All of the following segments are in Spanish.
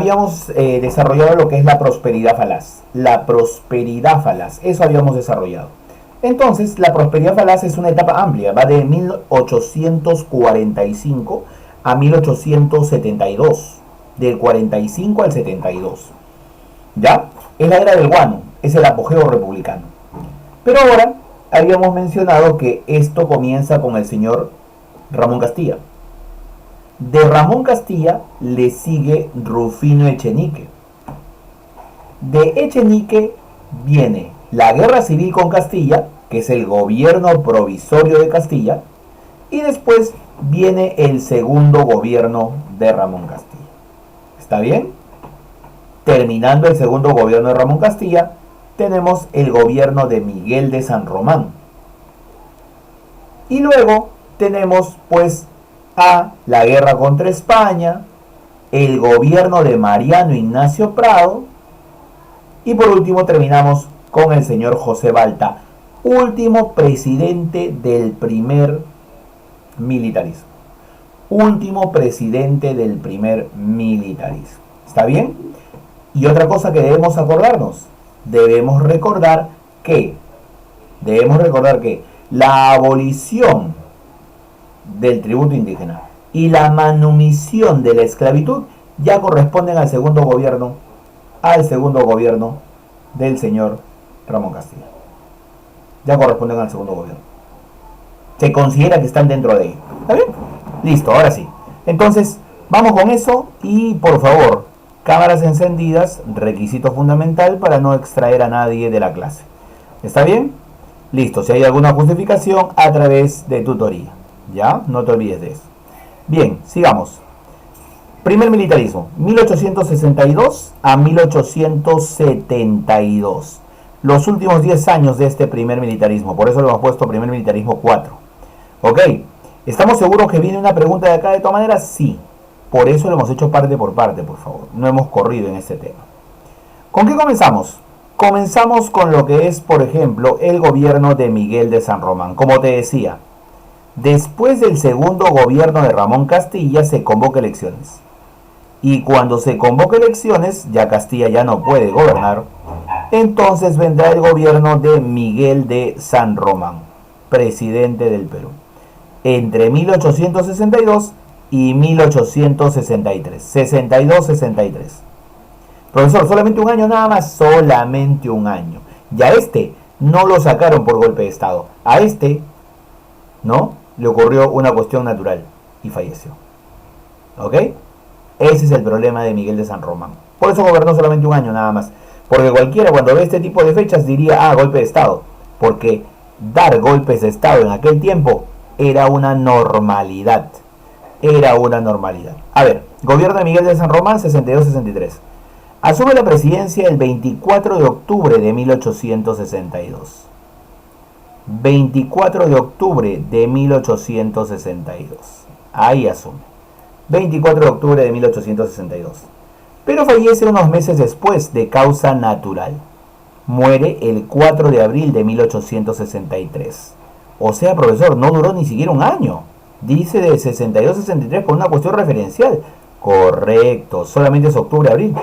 habíamos desarrollado lo que es la prosperidad falaz. La prosperidad falaz, eso habíamos desarrollado. Entonces, la prosperidad falaz es una etapa amplia, va de 1845 a 1872, del 45 al 72. ¿Ya? Es la era del guano, es el apogeo republicano. Pero ahora habíamos mencionado que esto comienza con el señor Ramón Castilla. De Ramón Castilla le sigue Rufino Echenique. De Echenique viene la guerra civil con Castilla, que es el gobierno provisorio de Castilla, y después viene el segundo gobierno de Ramón Castilla. ¿Está bien? Terminando el segundo gobierno de Ramón Castilla, tenemos el gobierno de Miguel de San Román. Y luego tenemos pues a la guerra contra España, el gobierno de Mariano Ignacio Prado, y por último terminamos con el señor José Balta, último presidente del primer militarismo. Último presidente del primer militarismo. ¿Está bien? Y otra cosa que debemos acordarnos, debemos recordar que la abolición del tributo indígena y la manumisión de la esclavitud ya corresponden al segundo gobierno del señor Ramón Castilla. Ya corresponden al segundo gobierno. Se considera que están dentro de él. ¿Está bien? Listo, ahora sí. Entonces, vamos con eso y por favor, cámaras encendidas, requisito fundamental para no extraer a nadie de la clase. ¿Está bien? Listo, si hay alguna justificación a través de tutoría. ¿Ya? No te olvides de eso. Bien, sigamos. Primer militarismo, 1862 a 1872. Los últimos 10 años de este primer militarismo. Por eso le hemos puesto primer militarismo 4. ¿Ok? ¿Estamos seguros que viene una pregunta de acá de todas maneras? Sí. Por eso lo hemos hecho parte por parte, por favor. No hemos corrido en este tema. ¿Con qué comenzamos? Comenzamos con lo que es, por ejemplo, el gobierno de Miguel de San Román. Como te decía, después del segundo gobierno de Ramón Castilla se convoca elecciones. Y cuando se convoca elecciones, ya Castilla ya no puede gobernar, entonces vendrá el gobierno de Miguel de San Román, presidente del Perú, entre 1862 y 1863. 62-63. Profesor, solamente un año nada más, solamente un año. Ya no lo sacaron por golpe de Estado. A ¿no? Le ocurrió una cuestión natural y falleció. ¿Ok? Ese es el problema de Miguel de San Román. Por eso gobernó solamente un año nada más. Porque cualquiera cuando ve este tipo de fechas diría, golpe de Estado. Porque dar golpes de Estado en aquel tiempo era una normalidad. Era una normalidad. A ver, gobierno de Miguel de San Román, 62-63. Asume la presidencia el 24 de octubre de 1862. 24 de octubre de 1862. Ahí asume. 24 de octubre de 1862. Pero fallece unos meses después de causa natural. Muere el 4 de abril de 1863. O sea, profesor, no duró ni siquiera un año. Dice de 62-63 con una cuestión referencial. Correcto, solamente es octubre-abril.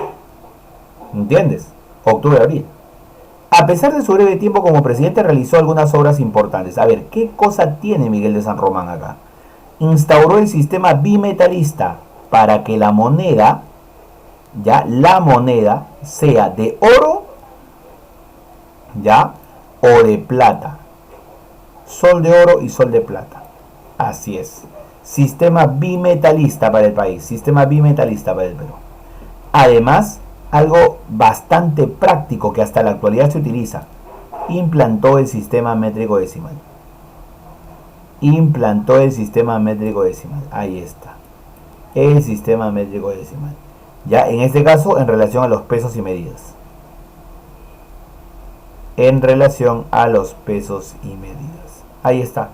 ¿Entiendes? Octubre-abril. A pesar de su breve tiempo como presidente, realizó algunas obras importantes. A ver, ¿qué cosa tiene Miguel de San Román acá? Instauró el sistema bimetalista para que la moneda sea de oro, o de plata. Sol de oro y sol de plata. Así es. Sistema bimetalista para el país. Sistema bimetalista para el Perú. Además, algo bastante práctico que hasta la actualidad se utiliza. Implantó el sistema métrico decimal. Implantó el sistema métrico decimal. Ahí está. El sistema métrico decimal. Ya en este caso en relación a los pesos y medidas. En relación a los pesos y medidas. Ahí está.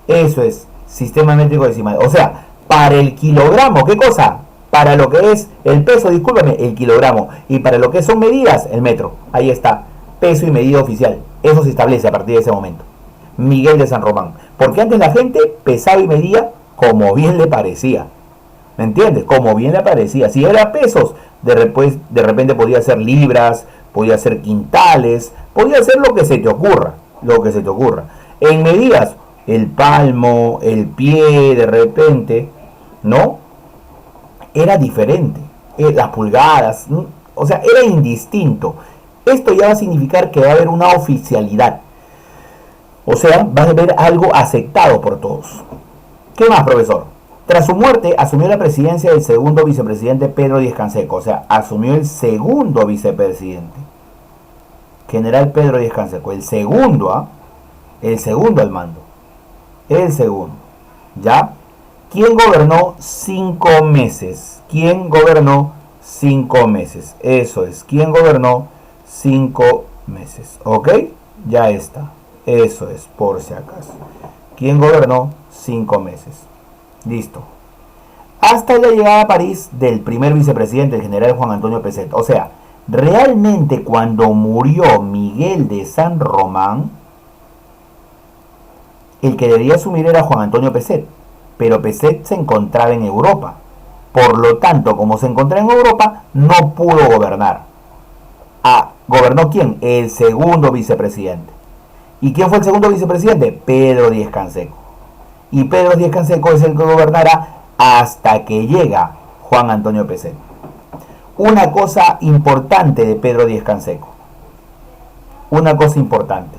Eso es. Sistema métrico decimal. O sea, para el kilogramo, ¿qué cosa? Para lo que es el peso, discúlpame, el kilogramo. Y para lo que son medidas, el metro. Ahí está. Peso y medida oficial. Eso se establece a partir de ese momento. Miguel de San Román. Porque antes la gente pesaba y medía como bien le parecía. ¿Me entiendes? Como bien le parecía. Si era pesos, de repente podía ser libras, podía ser quintales, podía ser lo que se te ocurra, lo que se te ocurra. En medidas, el palmo, el pie, de repente, ¿no? Era diferente. Las pulgadas, ¿no? O sea, era indistinto. Esto ya va a significar que va a haber una oficialidad. O sea, va a haber algo aceptado por todos. ¿Qué más, profesor? Tras su muerte, asumió la presidencia del segundo vicepresidente Pedro Díez-Canseco. O sea, asumió el segundo vicepresidente. General Pedro Díez-Canseco. El segundo, ¿ah? El segundo al mando. El segundo. ¿Ya? ¿Quién gobernó 5 meses? ¿Quién gobernó 5 meses? Eso es. ¿Quién gobernó 5 meses? ¿Ok? Ya está. Eso es, por si acaso. ¿Quién gobernó 5 meses? Listo. Hasta la llegada a París del primer vicepresidente, el general Juan Antonio Peset. O sea, realmente cuando murió Miguel de San Román, el que debía asumir era Juan Antonio Peset. Pero Peset se encontraba en Europa. Por lo tanto, como se encontraba en Europa, no pudo gobernar. ¿Gobernó quién? El segundo vicepresidente. ¿Y quién fue el segundo vicepresidente? Pedro Díez-Canseco. Y Pedro Díez-Canseco es el que gobernará hasta que llega Juan Antonio Peset. Una cosa importante de Pedro Díez-Canseco. Una cosa importante.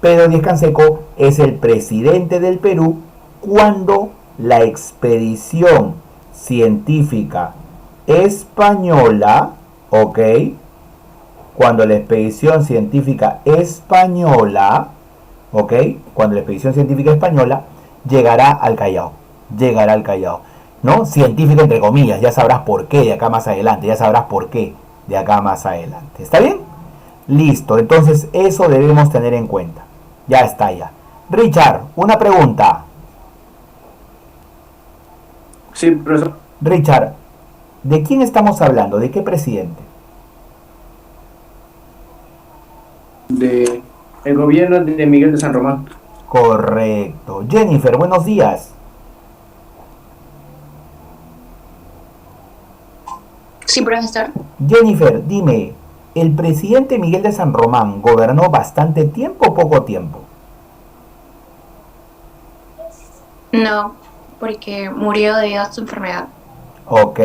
Pedro Díez-Canseco es el presidente del Perú cuando la expedición científica española, ¿ok? Cuando la expedición científica española, ¿ok? Cuando la expedición científica española llegará al Callao, ¿no? Científica entre comillas, ya sabrás por qué de acá más adelante, ¿está bien? Listo, entonces eso debemos tener en cuenta, ya está ya. Richard, una pregunta. Sí, profesor. Richard, ¿de quién estamos hablando? ¿De qué presidente? De el gobierno de Miguel de San Román. Correcto. Jennifer, buenos días. Sí, profesor. Jennifer, dime, ¿el presidente Miguel de San Román gobernó bastante tiempo o poco tiempo? No, porque murió debido a su enfermedad. Ok.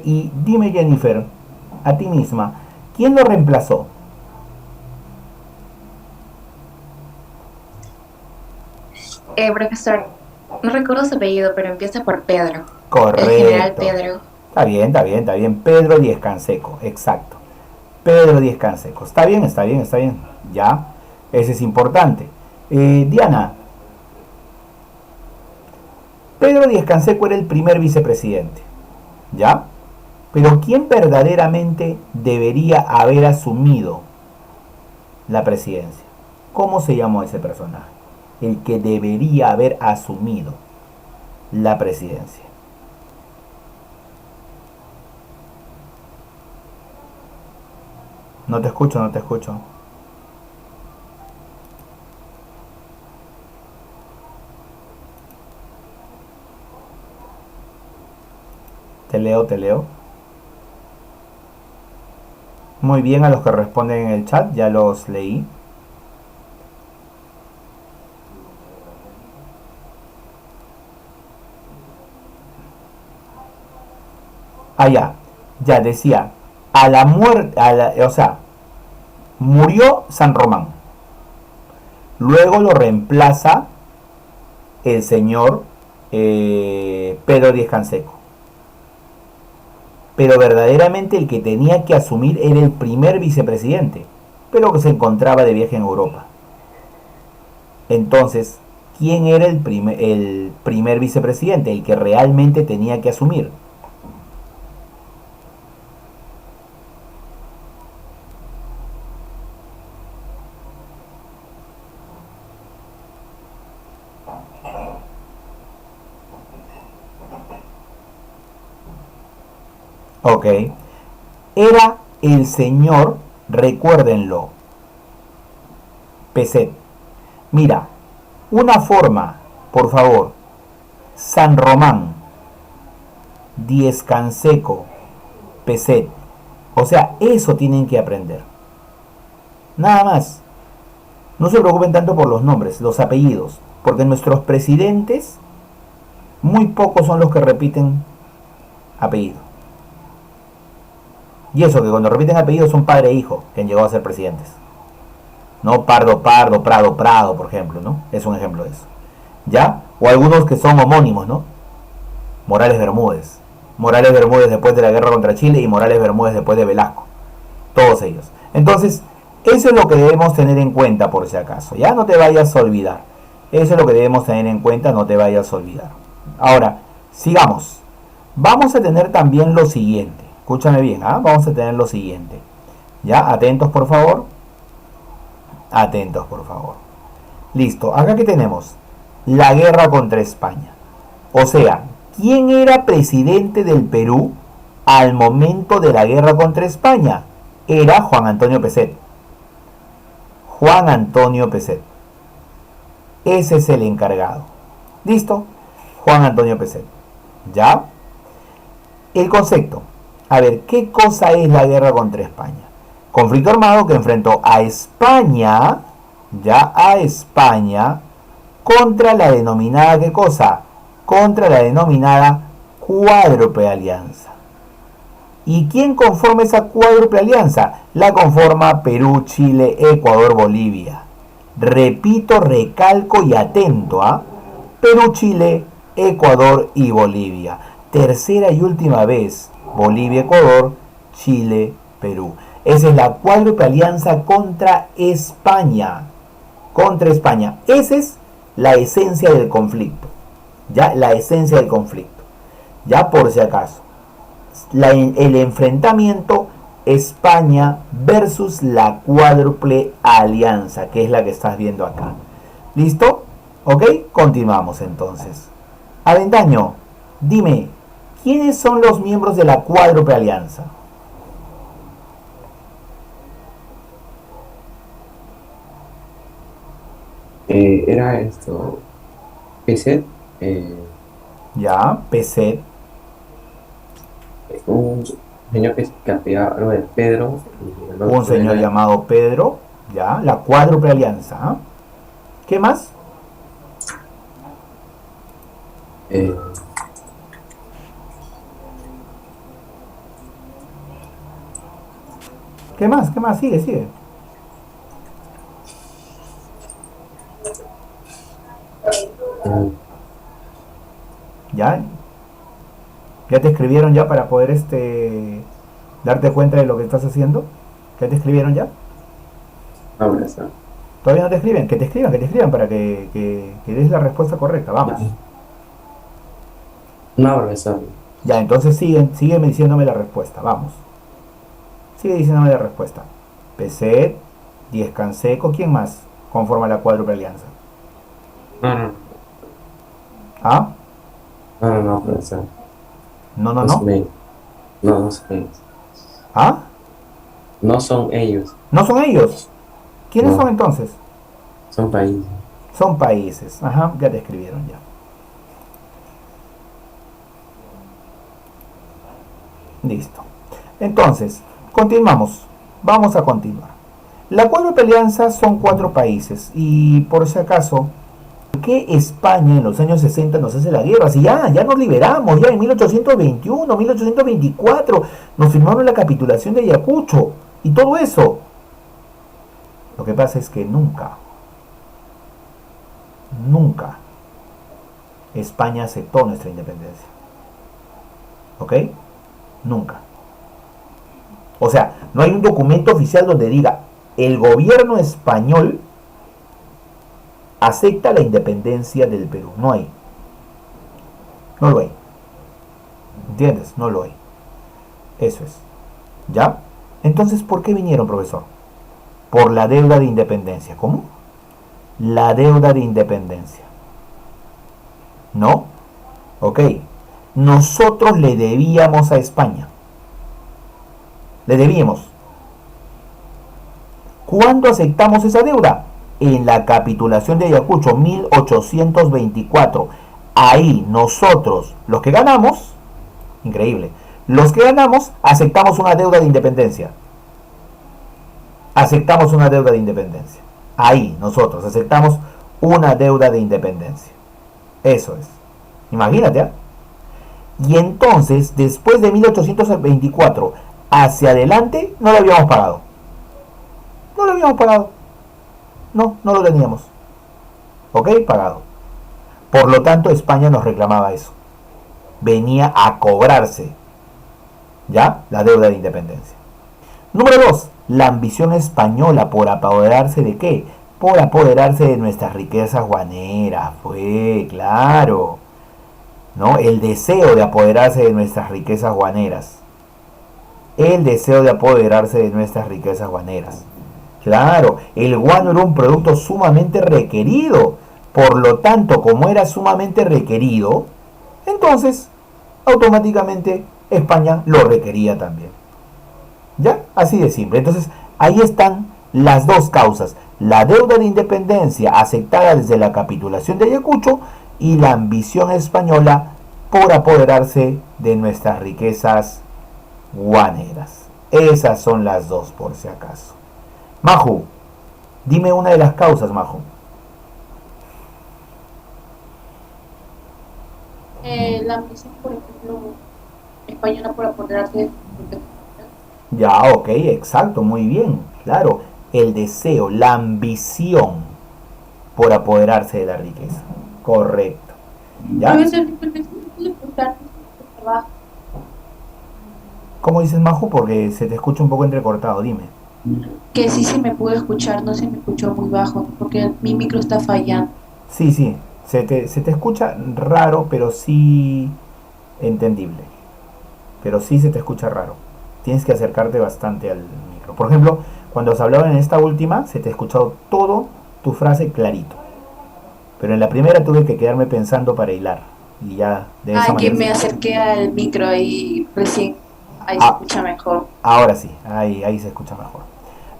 Y dime, Jennifer, a ti misma, ¿quién lo reemplazó? Profesor, no recuerdo su apellido, pero empieza por Pedro. El general Correcto. Pedro. Está bien. Pedro Díez-Canseco, exacto. Pedro Díez-Canseco. Está bien. Ya, ese es importante. Diana, Pedro Díez-Canseco era el primer vicepresidente, ¿ya? Pero ¿quién verdaderamente debería haber asumido la presidencia? ¿Cómo se llamó ese personaje? El que debería haber asumido la presidencia. No te escucho. Te leo. Muy bien, a los que responden en el chat, ya los leí. Ya decía, a la muerte, o sea, murió San Román. Luego lo reemplaza el señor Pedro Díez-Canseco. Pero verdaderamente el que tenía que asumir era el primer vicepresidente, pero que se encontraba de viaje en Europa. Entonces, ¿quién era el primer vicepresidente? El que realmente tenía que asumir. Ok. Era el señor, recuérdenlo, Peset. Mira, una forma, por favor, San Román, Díez-Canseco, Peset. O sea, eso tienen que aprender. Nada más. No se preocupen tanto por los nombres, los apellidos, porque nuestros presidentes, muy pocos son los que repiten apellido. Y eso, que cuando repiten apellidos son padre e hijo, que han llegado a ser presidentes. No Pardo, Pardo, Prado, Prado, por ejemplo, ¿no? Es un ejemplo de eso. ¿Ya? O algunos que son homónimos, ¿no? Morales Bermúdez. Morales Bermúdez después de la guerra contra Chile y Morales Bermúdez después de Velasco. Todos ellos. Entonces, eso es lo que debemos tener en cuenta por si acaso. Ya no te vayas a olvidar. Eso es lo que debemos tener en cuenta, no te vayas a olvidar. Ahora, sigamos. Vamos a tener también lo siguiente. Escúchame bien, ¿ah? Vamos a tener lo siguiente. ¿Ya? Atentos, por favor. Atentos, por favor. Listo. Acá que tenemos la guerra contra España. O sea, ¿quién era presidente del Perú al momento de la guerra contra España? Era Juan Antonio Peset. Juan Antonio Peset. Ese es el encargado. ¿Listo? Juan Antonio Peset. ¿Ya? El concepto. A ver, ¿qué cosa es la guerra contra España? Conflicto armado que enfrentó a España, ya a España, contra la denominada, ¿qué cosa? Contra la denominada Cuádruple Alianza. ¿Y quién conforma esa Cuádruple Alianza? La conforma Perú, Chile, Ecuador, Bolivia. Repito, recalco y atento, ¿ah? Perú, Chile, Ecuador y Bolivia. Tercera y última vez, Bolivia, Ecuador, Chile, Perú. Esa es la Cuádruple Alianza contra España. Contra España. Esa es la esencia del conflicto. Ya, la esencia del conflicto. Ya por si acaso. El enfrentamiento España versus la Cuádruple Alianza, que es la que estás viendo acá. ¿Listo? ¿Ok? Continuamos entonces. Avendaño, dime, ¿quiénes son los miembros de la Cuádruple Alianza? Era esto, Peset, Ya, Peset. un señor que hacía algo de Pedro, y el Un otro señor era, llamado Pedro. Ya, la Cuádruple Alianza. ¿Ah? ¿Qué más? eh, ¿Qué más? ¿Qué más? Sigue, sigue. mm, ¿Ya? ¿Ya te escribieron ya para poder darte cuenta de lo que estás haciendo? ¿Ya te escribieron ya? ahora está. ¿Todavía no te escriben? Que te escriban para que des la respuesta correcta. Vamos. No, profesor. Ya, entonces sigue diciéndome la respuesta. Vamos. Sigue diciéndome la respuesta. Peset, Diez Canseco, ¿quién más conforma la Cuádruple Alianza? No, no, ¿Ah? no, profesor. No, no, No no. son ellos. No, no son ellos. ¿Ah? No son ellos. ¿No son ellos? ¿Quiénes No. son entonces? Son países. Son países. Ajá, ya te escribieron ya. Listo. Entonces, continuamos. Vamos a continuar. La Cuádruple Alianza son 4 países. Y por si acaso, ¿por qué España en los años 60 nos hace la guerra? Si ya nos liberamos, ya en 1821, 1824 nos firmaron la capitulación de Ayacucho y todo eso. Lo que pasa es que nunca España aceptó nuestra independencia. ¿Ok? Nunca. O sea, no hay un documento oficial donde diga el gobierno español acepta la independencia del Perú. No hay. No lo hay. ¿Entiendes? No lo hay. Eso es. ¿Ya? Entonces, ¿por qué vinieron, profesor? Por la deuda de independencia. ¿Cómo? La deuda de independencia. ¿No? Ok. Nosotros le debíamos a España. Le debíamos. ¿Cuándo aceptamos esa deuda? En la capitulación de Ayacucho, 1824. Ahí nosotros, los que ganamos, increíble, Los que ganamos aceptamos una deuda de independencia. Aceptamos una deuda de independencia. Ahí, nosotros aceptamos una deuda de independencia. Eso es. Imagínate, ¿eh? Y entonces, después de 1824 hacia adelante, no lo habíamos pagado. No lo habíamos pagado. No, no lo teníamos. ¿Ok? Pagado. Por lo tanto, España nos reclamaba eso. Venía a cobrarse, ¿ya? La deuda de independencia. Número 2. La ambición española por apoderarse de ¿qué? Por apoderarse de nuestras riquezas guaneras. Fue, claro. ¿No? El deseo de apoderarse de nuestras riquezas guaneras. El deseo de apoderarse de nuestras riquezas guaneras. Claro, el guano era un producto sumamente requerido. Por lo tanto, como era sumamente requerido, entonces automáticamente España lo requería también. ¿Ya? Así de simple. Entonces, ahí están las dos causas. La deuda de independencia aceptada desde la capitulación de Ayacucho y la ambición española por apoderarse de nuestras riquezas guaneras. Esas son las dos, por si acaso. Maju, dime una de las causas, Maju. La ambición, por ejemplo, española por apoderarse de... Ya, ok, exacto, muy bien, claro. El deseo, la ambición por apoderarse de la riqueza. Correcto. ¿Ya? ¿Cómo dices, Maju? Porque se te escucha un poco entrecortado, dime. Que sí se me pudo escuchar, no se me escuchó muy bajo, porque mi micro está fallando. Sí, sí, se te escucha raro, pero sí entendible. Pero sí se te escucha raro. Tienes que acercarte bastante al micro. Por ejemplo, cuando os hablaba en esta última, se te ha escuchado todo tu frase clarito. Pero en la primera tuve que quedarme pensando para hilar. Y ya de esa Que manera... me acerqué al micro y recién ahí se escucha mejor. Ahora sí, ahí se escucha mejor.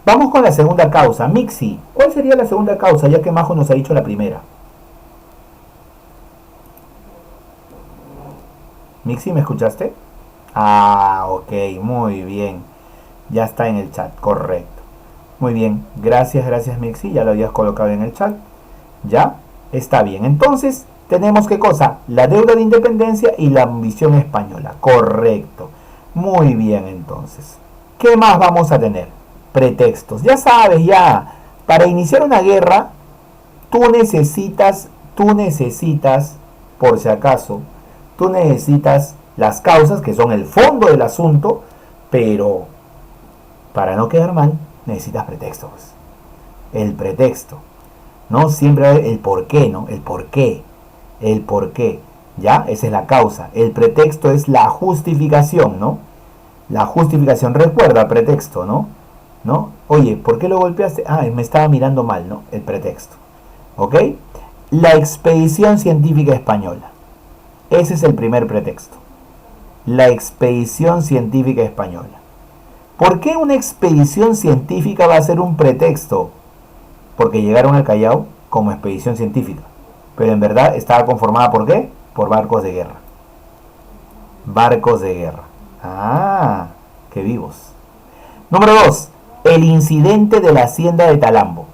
Vamos con la segunda causa. Mixi, ¿cuál sería la segunda causa? Ya que Majo nos ha dicho la primera. Mixi, ¿me escuchaste? Ah, ok, muy bien. Ya está en el chat, correcto. Muy bien, gracias Mixi, ya lo habías colocado en el chat. Ya, está bien. Entonces, tenemos ¿qué cosa? La deuda de independencia y la ambición española. Correcto. Muy bien, entonces. ¿Qué más vamos a tener? Pretextos. Ya sabes, ya. Para iniciar una guerra, tú necesitas, por si acaso, tú necesitas las causas, que son el fondo del asunto, pero para no quedar mal, necesitas pretextos. El pretexto. ¿No? Siempre el por qué, ¿no? El por qué. ¿Ya? Esa es la causa. El pretexto es la justificación, ¿no? La justificación. Recuerda pretexto, ¿no? Oye, ¿por qué lo golpeaste? Me estaba mirando mal, ¿no? El pretexto. ¿Ok? La expedición científica española. Ese es el primer pretexto. La expedición científica española. ¿Por qué una expedición científica va a ser un pretexto? Porque llegaron al Callao como expedición científica. Pero en verdad estaba conformada ¿por qué? Por barcos de guerra. Barcos de guerra. Ah, qué vivos. Número 2. El incidente de la hacienda de Talambo.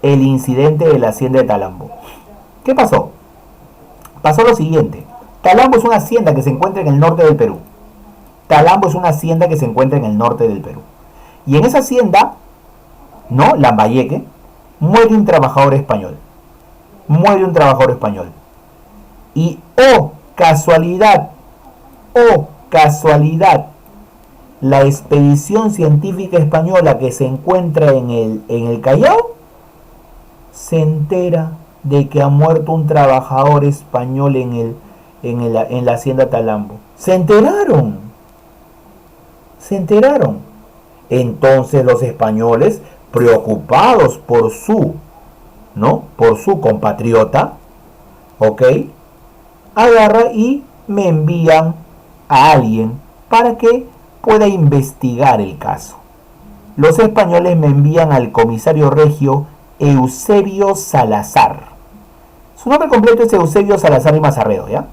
El incidente de la hacienda de Talambo. ¿Qué pasó? Pasó lo siguiente. Talambo es una hacienda que se encuentra en el norte del Perú. Talambo es una hacienda que se encuentra en el norte del Perú. Y en esa hacienda, ¿no? Lambayeque, muere un trabajador español. Muere un trabajador español. Y, oh casualidad, la expedición científica española que se encuentra en el Callao se entera de que ha muerto un trabajador español en la hacienda Talambo. Se enteraron. Entonces los españoles, preocupados por su compatriota, ¿ok? Agarra y me envían a alguien para que pueda investigar el caso. Los españoles me envían al comisario regio Eusebio Salazar. Su nombre completo es Eusebio Salazar y Mazarredo, ¿ya?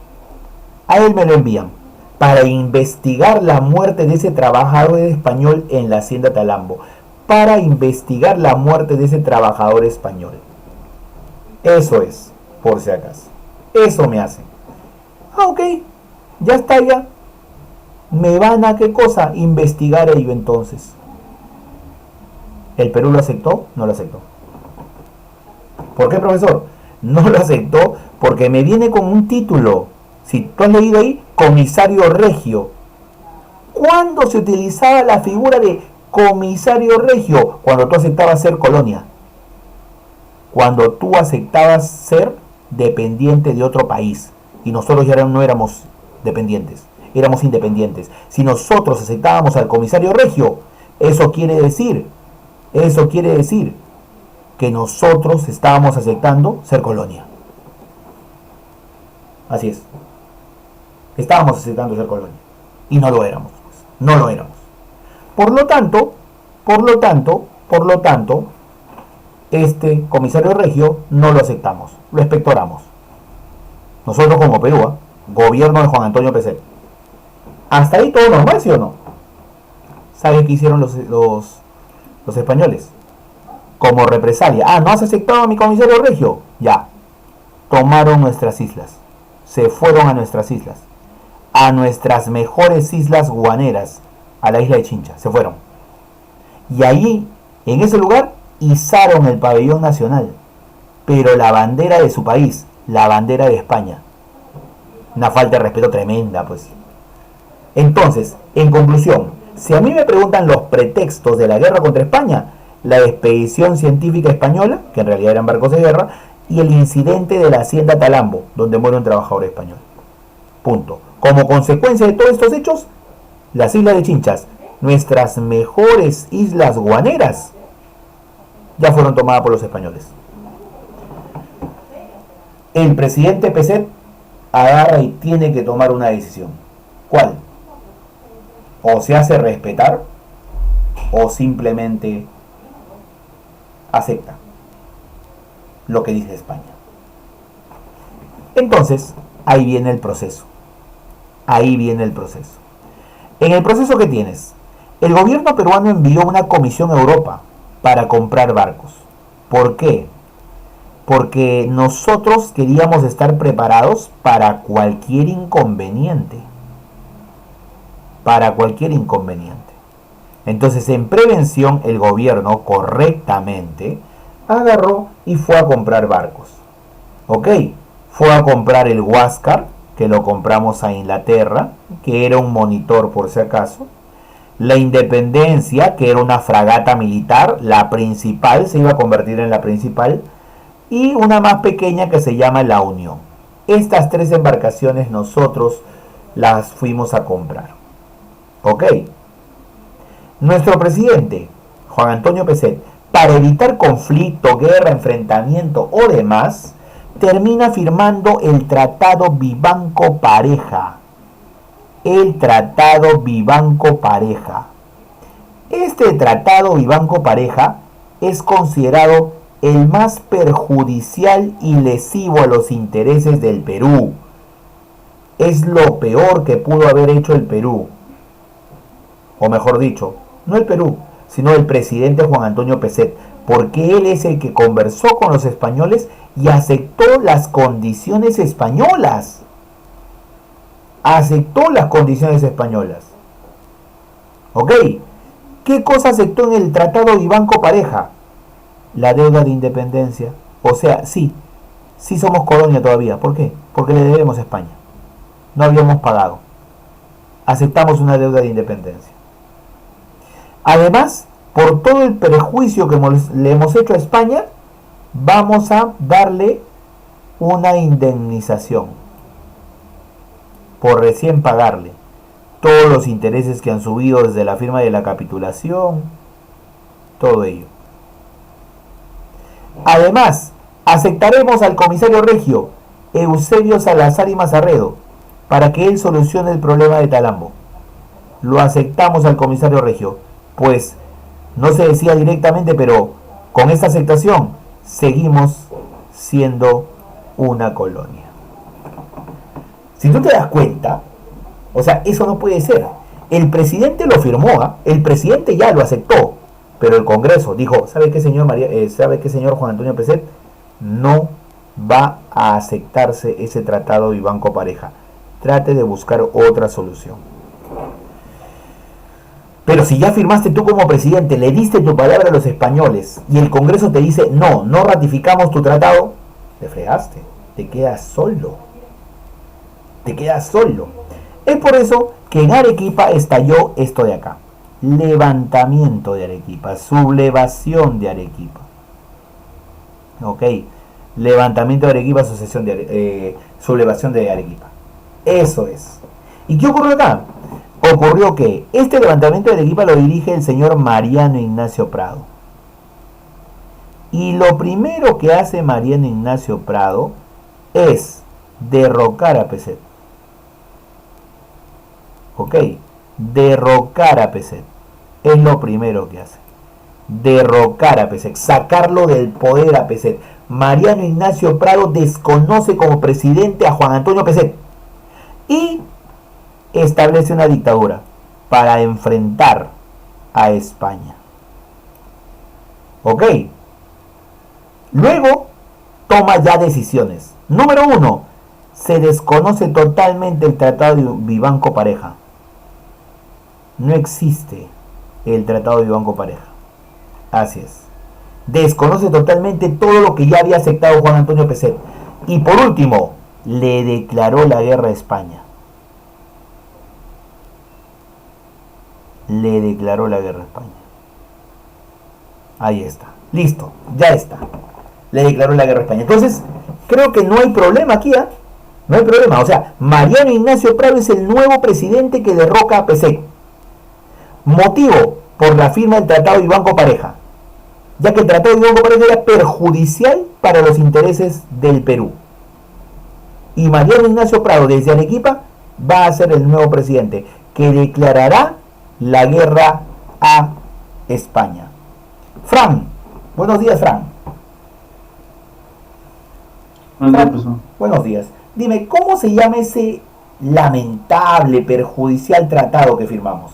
A él me lo envían para investigar la muerte de ese trabajador español en la hacienda Talambo. Para investigar la muerte de ese trabajador español. Eso es, por si acaso. Eso me hacen. Ok, ya está ya. ¿Me van a qué cosa? Investigar ello entonces. ¿El Perú lo aceptó? No lo aceptó. ¿Por qué, profesor? No lo aceptó porque me viene con un título. Si tú has leído ahí, comisario regio. ¿Cuándo se utilizaba la figura de comisario regio? Cuando tú aceptabas ser colonia. Cuando tú aceptabas ser dependiente de otro país. Y nosotros ya no éramos dependientes, éramos independientes. Si nosotros aceptábamos al comisario regio, eso quiere decir que nosotros estábamos aceptando ser colonia. Así es. Estábamos aceptando ser colonia. Y no lo éramos. No lo éramos. Por lo tanto, este comisario regio no lo aceptamos. Lo expectoramos. Nosotros como Perú, gobierno de Juan Antonio Pezet. Hasta ahí todo normal, ¿sí o no? ¿Sabe qué hicieron los españoles? Como represalia. ¿No has aceptado a mi comisario regio? Ya. Tomaron nuestras islas. Se fueron a nuestras islas. A nuestras mejores islas guaneras. A la isla de Chincha. Se fueron. Y ahí, en ese lugar, izaron el pabellón nacional. Pero la bandera de su país, la bandera de España. Una falta de respeto tremenda, pues. Entonces, en conclusión, si a mí me preguntan los pretextos de la guerra contra España, la expedición científica española, que en realidad eran barcos de guerra, y el incidente de la hacienda Talambo, donde muere un trabajador español. Punto. Como consecuencia de todos estos hechos, las islas de Chinchas, nuestras mejores islas guaneras, ya fueron tomadas por los españoles. El presidente Pezet agarra y tiene que tomar una decisión. ¿Cuál? O se hace respetar o simplemente acepta lo que dice España. Entonces, ahí viene el proceso. Ahí viene el proceso. En el proceso que tienes, el gobierno peruano envió una comisión a Europa para comprar barcos. ¿Por qué? Porque nosotros queríamos estar preparados para cualquier inconveniente. Para cualquier inconveniente. Entonces, en prevención, el gobierno correctamente agarró y fue a comprar barcos. ¿Ok? Fue a comprar el Huáscar, que lo compramos a Inglaterra, que era un monitor por si acaso. La Independencia, que era una fragata militar, la principal, se iba a convertir en la principal. Y una más pequeña que se llama La Unión. Estas tres embarcaciones nosotros las fuimos a comprar. ¿Ok? Nuestro presidente, Juan Antonio Pezet, para evitar conflicto, guerra, enfrentamiento o demás, termina firmando el Tratado Vivanco-Pareja. El Tratado Vivanco-Pareja. Este Tratado Vivanco-Pareja es considerado el más perjudicial y lesivo a los intereses del Perú. Es lo peor que pudo haber hecho el Perú. O mejor dicho, no el Perú, sino el presidente Juan Antonio Pezet, porque él es el que conversó con los españoles y aceptó las condiciones españolas. Aceptó las condiciones españolas. ¿Ok? ¿Qué cosa aceptó en el Tratado Vivanco-Pareja? La deuda de independencia. O sea, sí somos colonia todavía. ¿Por qué? Porque le debemos a España. No habíamos pagado. Aceptamos una deuda de independencia. Además, por todo el perjuicio que le hemos hecho a España, vamos a darle una indemnización por recién pagarle todos los intereses que han subido desde la firma de la capitulación, todo ello. Además, aceptaremos al comisario regio Eusebio Salazar y Mazarredo para que él solucione el problema de Talambo. Lo aceptamos al comisario regio, pues no se decía directamente, pero con esta aceptación seguimos siendo una colonia. Si tú te das cuenta, O sea, eso no puede ser. El presidente lo firmó, ¿ah? El presidente ya lo aceptó, pero el Congreso dijo, ¿sabe qué, señor sabe qué, señor Juan Antonio Peset? No va a aceptarse ese tratado y banco pareja. Trate de buscar otra solución. Pero si ya firmaste tú como presidente, le diste tu palabra a los españoles y el Congreso te dice, no, no ratificamos tu tratado, te fregaste, te quedas solo. Te quedas solo. Es por eso que en Arequipa estalló esto de acá. Levantamiento de Arequipa, sublevación de Arequipa. Ok, levantamiento de Arequipa, sublevación de Arequipa. Eso es. ¿Y qué ocurrió acá? Ocurrió que este levantamiento de Arequipa lo dirige el señor Mariano Ignacio Prado. Y lo primero que hace Mariano Ignacio Prado es derrocar a Peset. Ok, derrocar a Peset. Es lo primero que hace. Derrocar a Peset, sacarlo del poder a Peset. Mariano Ignacio Prado desconoce como presidente a Juan Antonio Peset y establece una dictadura para enfrentar a España. Ok. Luego toma ya decisiones. Número 1. Se desconoce totalmente el tratado de Vivanco Pareja. No existe el tratado de Vivanco Pareja. Así es. Desconoce totalmente todo lo que ya había aceptado Juan Antonio Peset. Y por último, le declaró la guerra a España. Le declaró la guerra a España. Ahí está. Listo. Ya está. Le declaró la guerra a España. Entonces, creo que no hay problema aquí, ¿eh? No hay problema. O sea, Mariano Ignacio Prado es el nuevo presidente que derroca a Peset. Motivo por la firma del Tratado de Vivanco Pareja, ya que el Tratado de Vivanco Pareja era perjudicial para los intereses del Perú. Y Mariano Ignacio Prado desde Arequipa va a ser el nuevo presidente que declarará la guerra a España. Fran, buenos días, Fran. Buenos días. Dime, ¿cómo se llama ese lamentable, perjudicial tratado que firmamos?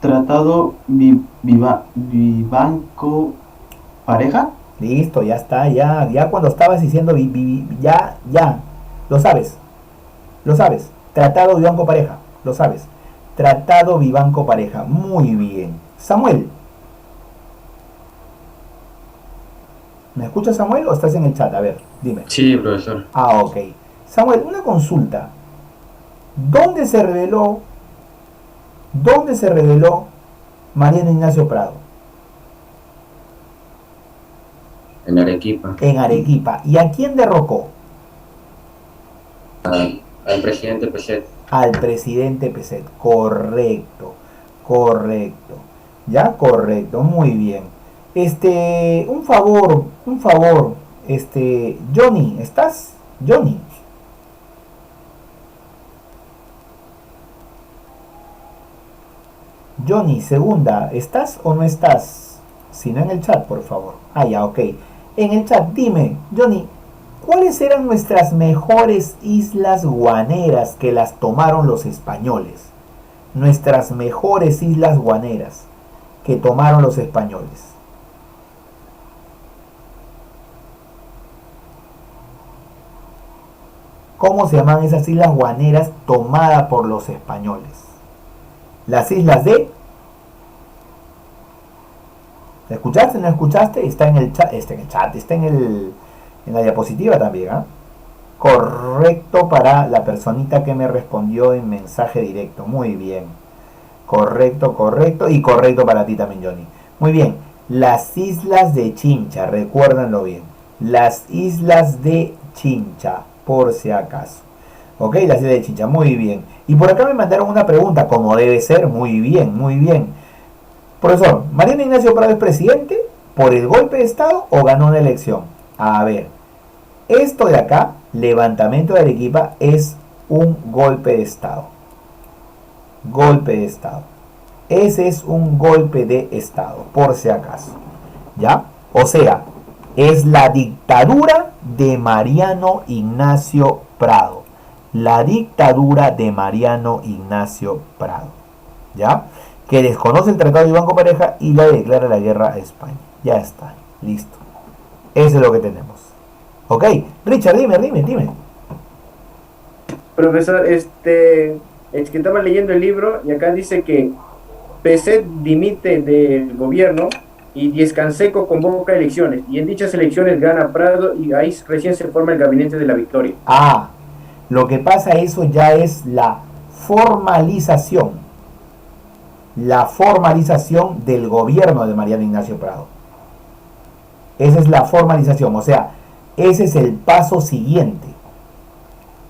Tratado Vivanco Pareja. Listo, ya está, ya cuando estabas diciendo ya, lo sabes, Tratado Vivanco Pareja, lo sabes. Tratado Vivanco Pareja, muy bien. Samuel, ¿me escuchas, Samuel, o estás en el chat? A ver, dime. Sí, profesor. Ah, ok. Samuel, una consulta. ¿Dónde se reveló Mariano Ignacio Prado? En Arequipa. En Arequipa. ¿Y a quién derrocó? Al presidente Peset. Al presidente Peset. Correcto. Ya, correcto. Muy bien. Un favor. Johnny, ¿estás? Johnny. Johnny, segunda, ¿estás o no estás? Si no, en el chat, por favor. Ah, ya, ok. En el chat, dime, Johnny, ¿cuáles eran nuestras mejores islas guaneras que las tomaron los españoles? Nuestras mejores islas guaneras que tomaron los españoles. ¿Cómo se llaman esas islas guaneras tomadas por los españoles? Las islas de... ¿La escuchaste? ¿No escuchaste? Está en el chat, está en la diapositiva también, ¿eh? Correcto para la personita que me respondió en mensaje directo. Muy bien. Correcto. Y correcto para ti también, Johnny. Muy bien. Las islas de Chincha, recuérdenlo bien. Las islas de Chincha, por si acaso. Ok, las islas de Chincha, muy bien. Y por acá me mandaron una pregunta, como debe ser. Muy bien. Profesor, ¿Mariano Ignacio Prado es presidente por el golpe de Estado o ganó una elección? A ver, esto de acá, levantamiento de Arequipa, es un golpe de Estado. Ese es un golpe de Estado, por si acaso. ¿Ya? O sea, Es la dictadura de Mariano Ignacio Prado. La dictadura de Mariano Ignacio Prado. ¿Ya? Que desconoce el Tratado de Banco Pareja y le declara la guerra a España. Ya está, listo. Eso es lo que tenemos. Ok, Richard, dime. Profesor, es que estaba leyendo el libro y acá dice que Peset dimite del gobierno y Díez Canseco convoca elecciones. Y en dichas elecciones gana Prado y ahí recién se forma el gabinete de la victoria. Ah, lo que pasa, eso ya es la formalización. La formalización del gobierno de Mariano Ignacio Prado. Esa es la formalización, o sea, ese es el paso siguiente.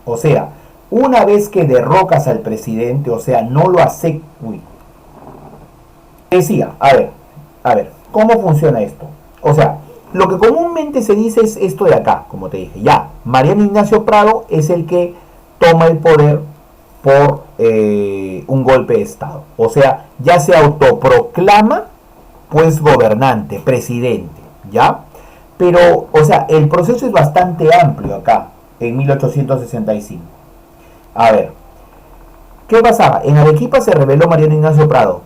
O sea, una vez que derrocas al presidente, o sea, no lo hace. Decía, a ver, ¿cómo funciona esto? O sea, lo que comúnmente se dice es esto de acá, como te dije, ya, Mariano Ignacio Prado es el que toma el poder por un golpe de Estado. O sea, ya se autoproclama pues gobernante, presidente, ¿ya? Pero, o sea, el proceso es bastante amplio acá, en 1865. A ver, ¿qué pasaba? En Arequipa se rebeló Mariano Ignacio Prado.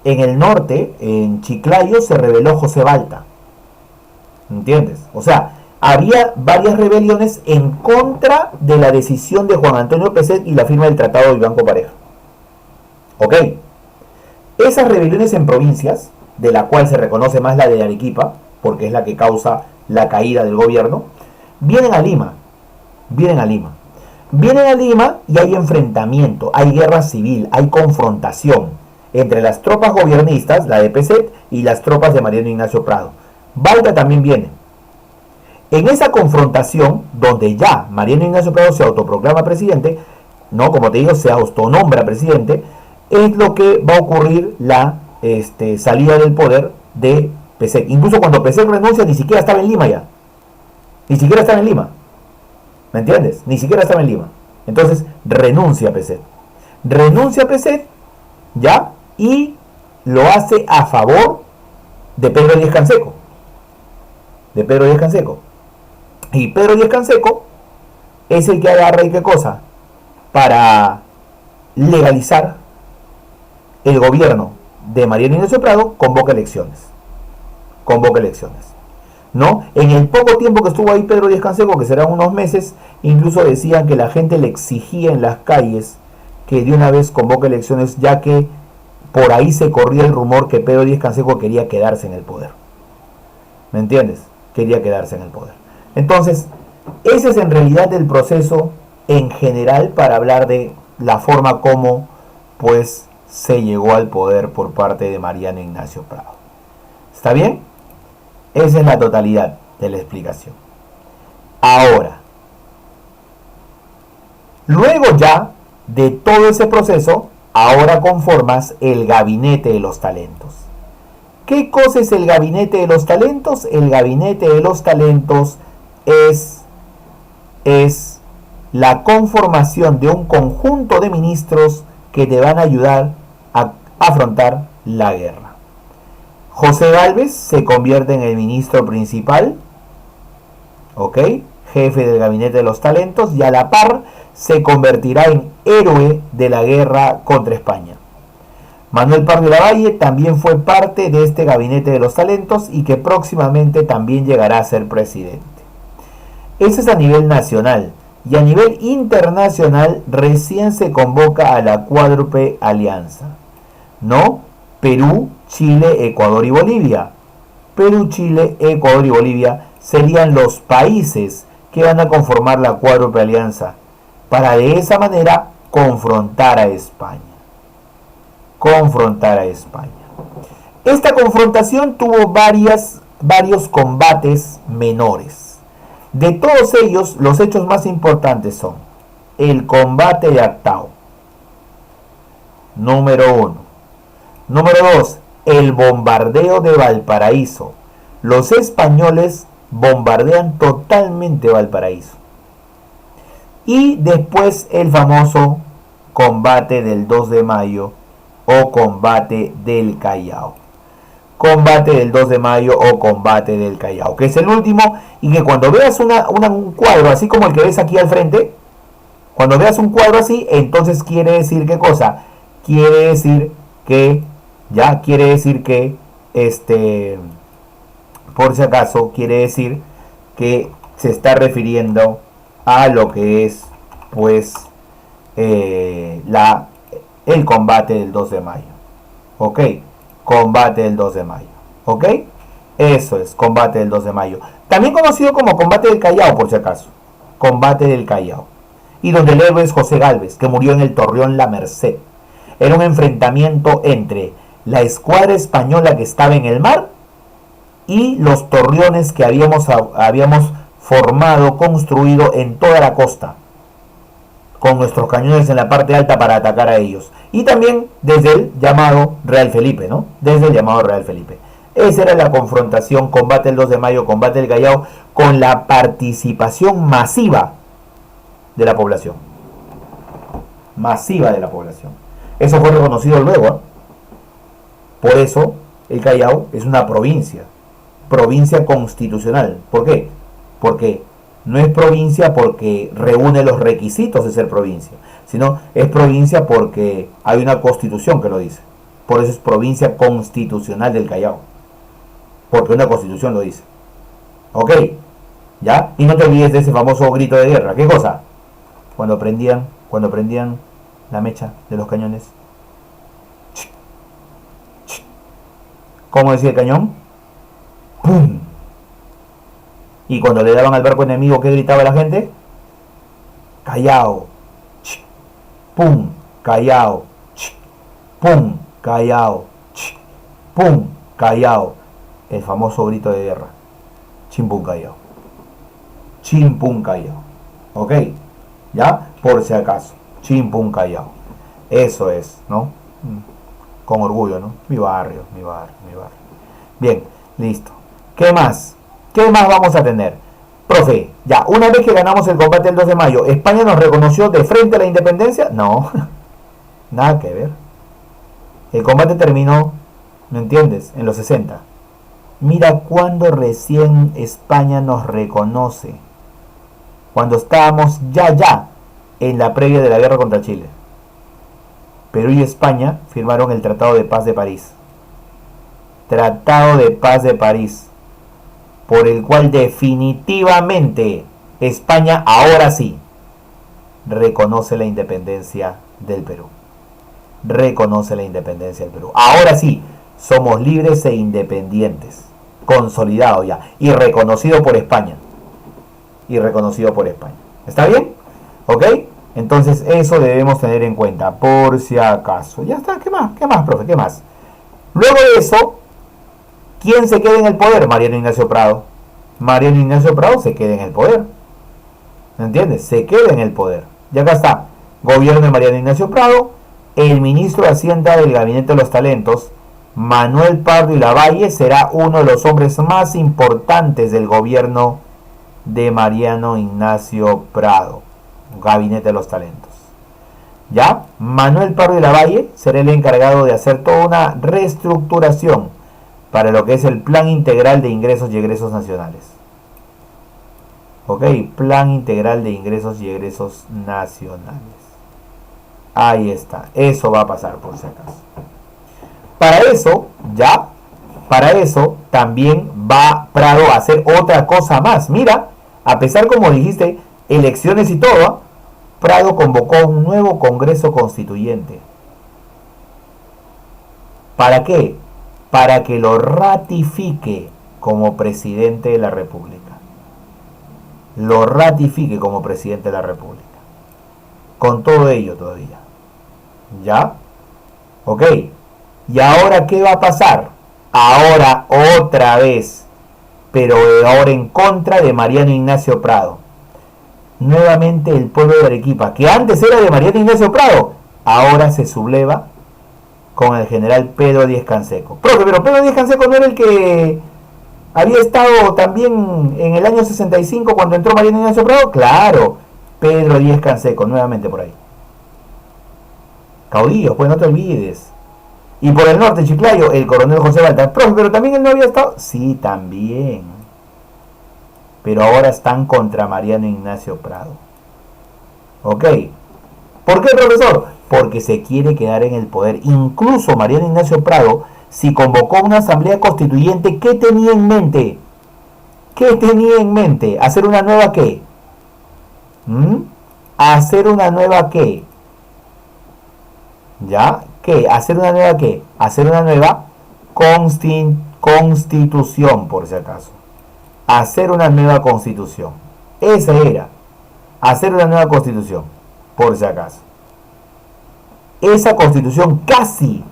En el norte, en Chiclayo, se rebeló José Balta. ¿Entiendes? O sea, había varias rebeliones en contra de la decisión de Juan Antonio Peset y la firma del Tratado de Banco Pareja. ¿Ok? Esas rebeliones en provincias, de la cual se reconoce más la de Arequipa, porque es la que causa la caída del gobierno, vienen a Lima. Vienen a Lima y hay enfrentamiento, hay guerra civil, hay confrontación entre las tropas gobiernistas, la de Peset, y las tropas de Mariano Ignacio Prado. Balta también viene. En esa confrontación, donde ya Mariano Ignacio Prado se autoproclama presidente, no, como te digo, se autonombra presidente, es lo que va a ocurrir la salida del poder de Peset. Incluso cuando Peset renuncia, ni siquiera estaba en Lima ya. Ni siquiera estaba en Lima. ¿Me entiendes? Ni siquiera estaba en Lima. Entonces, renuncia Peset. ¿Ya? Y lo hace a favor de Pedro Díez Canseco. Y Pedro Díez Canseco es el que agarra y qué cosa para legalizar el gobierno de Mariano Ignacio Prado, convoca elecciones, ¿no? En el poco tiempo que estuvo ahí Pedro Díez Canseco, que serán unos meses, incluso decían que la gente le exigía en las calles que de una vez convoque elecciones, ya que por ahí se corría el rumor que Pedro Díez Canseco quería quedarse en el poder. ¿Me entiendes? Quería quedarse en el poder. Entonces, ese es en realidad el proceso en general para hablar de la forma como pues se llegó al poder por parte de Mariano Ignacio Prado. ¿Está bien? Esa es la totalidad de la explicación. Ahora, luego ya de todo ese proceso, ahora conformas el Gabinete de los Talentos. ¿Qué cosa es el Gabinete de los Talentos? El Gabinete de los Talentos es la conformación de un conjunto de ministros que te van a ayudar a afrontar la guerra. José Gálvez se convierte en el ministro principal, ¿ok? Jefe del Gabinete de los Talentos, y a la par se convertirá en héroe de la guerra contra España. Manuel Pardo Lavalle también fue parte de este Gabinete de los Talentos y que próximamente también llegará a ser presidente. Eso es a nivel nacional. Y a nivel internacional recién se convoca a la cuádruple alianza, ¿no? Perú, Chile, Ecuador y Bolivia. Perú, Chile, Ecuador y Bolivia serían los países que van a conformar la cuádruple alianza para de esa manera confrontar a España. Esta confrontación tuvo varios combates menores. De todos ellos, los hechos más importantes son el combate de Artao, número 1. Número 2, el bombardeo de Valparaíso. Los españoles bombardean totalmente Valparaíso. Y después el famoso combate del 2 de mayo o combate del Callao. combate del 2 de mayo o combate del Callao, que es el último, y que cuando veas un cuadro así como el que ves aquí al frente, cuando veas un cuadro así, entonces quiere decir ¿qué cosa? Quiere decir que, por si acaso, quiere decir que se está refiriendo a lo que es, pues, el combate del 2 de mayo. ¿Ok? Combate del 2 de mayo. ¿Ok? Eso es, combate del 2 de mayo. También conocido como combate del Callao, por si acaso. Combate del Callao. Y donde el héroe es José Gálvez, que murió en el Torreón La Merced. Era un enfrentamiento entre la escuadra española que estaba en el mar y los torreones que habíamos formado, construido en toda la costa, con nuestros cañones en la parte alta para atacar a ellos. Y también desde el llamado Real Felipe, ¿no? Desde el llamado Real Felipe. Esa era la confrontación, combate el 2 de mayo, combate del Callao, con la participación masiva de la población. Masiva de la población. Eso fue reconocido luego, ¿eh? Por eso el Callao es una provincia constitucional. ¿Por qué? Porque no es provincia porque reúne los requisitos de ser provincia, sino es provincia porque hay una constitución que lo dice. Por eso es provincia constitucional del Callao, porque una constitución lo dice. ¿Ok? ¿Ya? Y no te olvides de ese famoso grito de guerra. ¿Qué cosa? Cuando prendían la mecha de los cañones. ¿Cómo decía el cañón? ¡Pum! Y cuando le daban al barco enemigo, ¿qué gritaba la gente? Callao. ¡Pum! Callao. ¡Pum! Callao. ¡Pum! Callao. El famoso grito de guerra. Chimpum Callao. Chimpum Callao. ¿Ok? ¿Ya? Por si acaso. Chimpum Callao. Eso es, ¿no? Con orgullo, ¿no? Mi barrio. Bien, listo. ¿Qué más? ¿Qué más vamos a tener? Profe, ya, una vez que ganamos el combate del 2 de mayo, ¿España nos reconoció de frente a la independencia? No, nada que ver. El combate terminó, ¿me entiendes? En los 60. Mira cuando recién España nos reconoce. Cuando estábamos ya en la previa de la guerra contra Chile. Perú y España firmaron el Tratado de Paz de París. Tratado de Paz de París, por el cual definitivamente España ahora sí reconoce la independencia del Perú. Reconoce la independencia del Perú. Ahora sí, somos libres e independientes. Consolidado ya. Y reconocido por España. ¿Está bien? ¿Ok? Entonces eso debemos tener en cuenta, por si acaso. Ya está, ¿qué más? ¿Qué más, profe? ¿Qué más? Luego de eso, ¿quién se queda en el poder? Mariano Ignacio Prado. Mariano Ignacio Prado se queda en el poder. ¿Me entiendes? Se queda en el poder. Y acá está. Gobierno de Mariano Ignacio Prado. El ministro de Hacienda del Gabinete de los Talentos, Manuel Pardo y Lavalle, será uno de los hombres más importantes del gobierno de Mariano Ignacio Prado. Gabinete de los Talentos. ¿Ya? Manuel Pardo y Lavalle será el encargado de hacer toda una reestructuración para lo que es el Plan Integral de Ingresos y Egresos Nacionales. ¿Ok? Plan Integral de Ingresos y Egresos Nacionales. Ahí está. Eso va a pasar, por si acaso. Para eso también va Prado a hacer otra cosa más. Mira, a pesar, como dijiste, elecciones y todo, Prado convocó un nuevo Congreso Constituyente. ¿Para qué? Para que lo ratifique como presidente de la República. Lo ratifique como presidente de la República. Con todo ello todavía. ¿Ya? ¿Ok? ¿Y ahora qué va a pasar? Ahora otra vez, pero ahora en contra de Mariano Ignacio Prado. Nuevamente el pueblo de Arequipa, que antes era de Mariano Ignacio Prado, ahora se subleva con el general Pedro Díez Canseco. Profe, pero Pedro Díez Canseco no era el que había estado también en el año 65 cuando entró Mariano Ignacio Prado. Claro, Pedro Díez Canseco, nuevamente por ahí. Caudillos, pues no te olvides. Y por el norte, Chiclayo, el coronel José Balta. Profe, pero también él no había estado. Sí, también. Pero ahora están contra Mariano Ignacio Prado. ¿Ok? ¿Por qué, profesor? Porque se quiere quedar en el poder. Incluso Mariano Ignacio Prado, si convocó una asamblea constituyente, ¿qué tenía en mente? ¿Qué tenía en mente? ¿Hacer una nueva qué? ¿Hacer una nueva qué? ¿Ya? ¿Qué? ¿Hacer una nueva qué? Hacer una nueva constitución, por si acaso. Hacer una nueva constitución. Esa era. Hacer una nueva constitución, por si acaso. Esa constitución casi,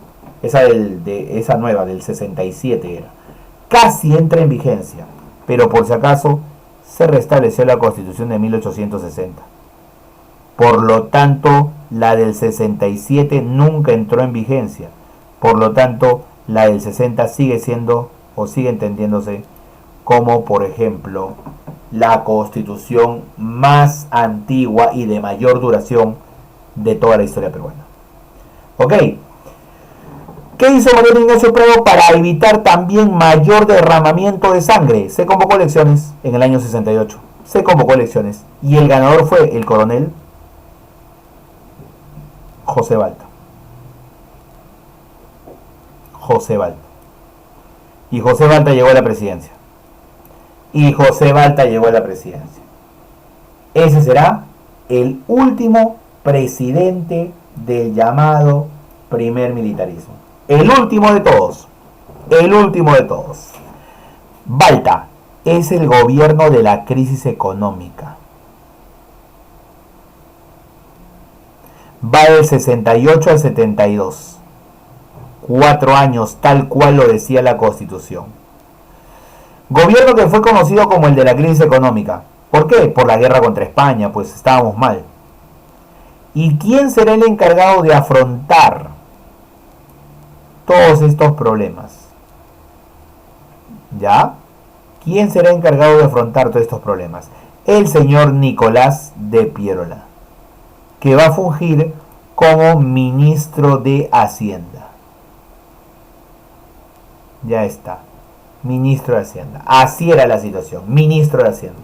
esa nueva del 67 era, casi entra en vigencia, pero por si acaso se restableció la constitución de 1860. Por lo tanto, la del 67 nunca entró en vigencia. Por lo tanto, la del 60 sigue siendo o sigue entendiéndose como, por ejemplo, la constitución más antigua y de mayor duración de toda la historia peruana. ¿Ok? ¿Qué hizo Mariano Ignacio Prado para evitar también mayor derramamiento de sangre? Se convocó elecciones en el año 68. Se convocó elecciones. Y el ganador fue el coronel José Balta. José Balta. Y José Balta llegó a la presidencia. Y José Balta llegó a la presidencia. Ese será el último presidente del llamado primer militarismo. El último de todos. El último de todos. Balta es el gobierno de la crisis económica. Va del 68 al 72. 4 años, tal cual lo decía la Constitución. Gobierno que fue conocido como el de la crisis económica. ¿Por qué? Por la guerra contra España, pues estábamos mal. ¿Y quién será el encargado de afrontar todos estos problemas? ¿Ya? ¿Quién será encargado de afrontar todos estos problemas? El señor Nicolás de Piérola, que va a fungir como ministro de Hacienda. Ya está. Ministro de Hacienda. Así era la situación. Ministro de Hacienda.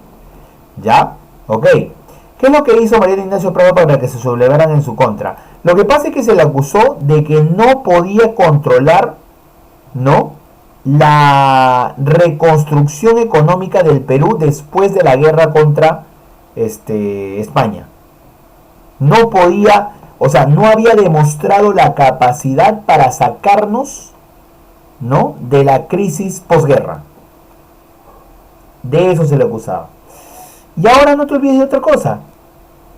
¿Ya? Ok. ¿Qué es lo que hizo Mariano Ignacio Prado para que se sublevaran en su contra? Lo que pasa es que se le acusó de que no podía controlar, ¿no?, la reconstrucción económica del Perú después de la guerra contra España. No podía, o sea, no había demostrado la capacidad para sacarnos, ¿no?, de la crisis posguerra. De eso se le acusaba. Y ahora no te olvides de otra cosa,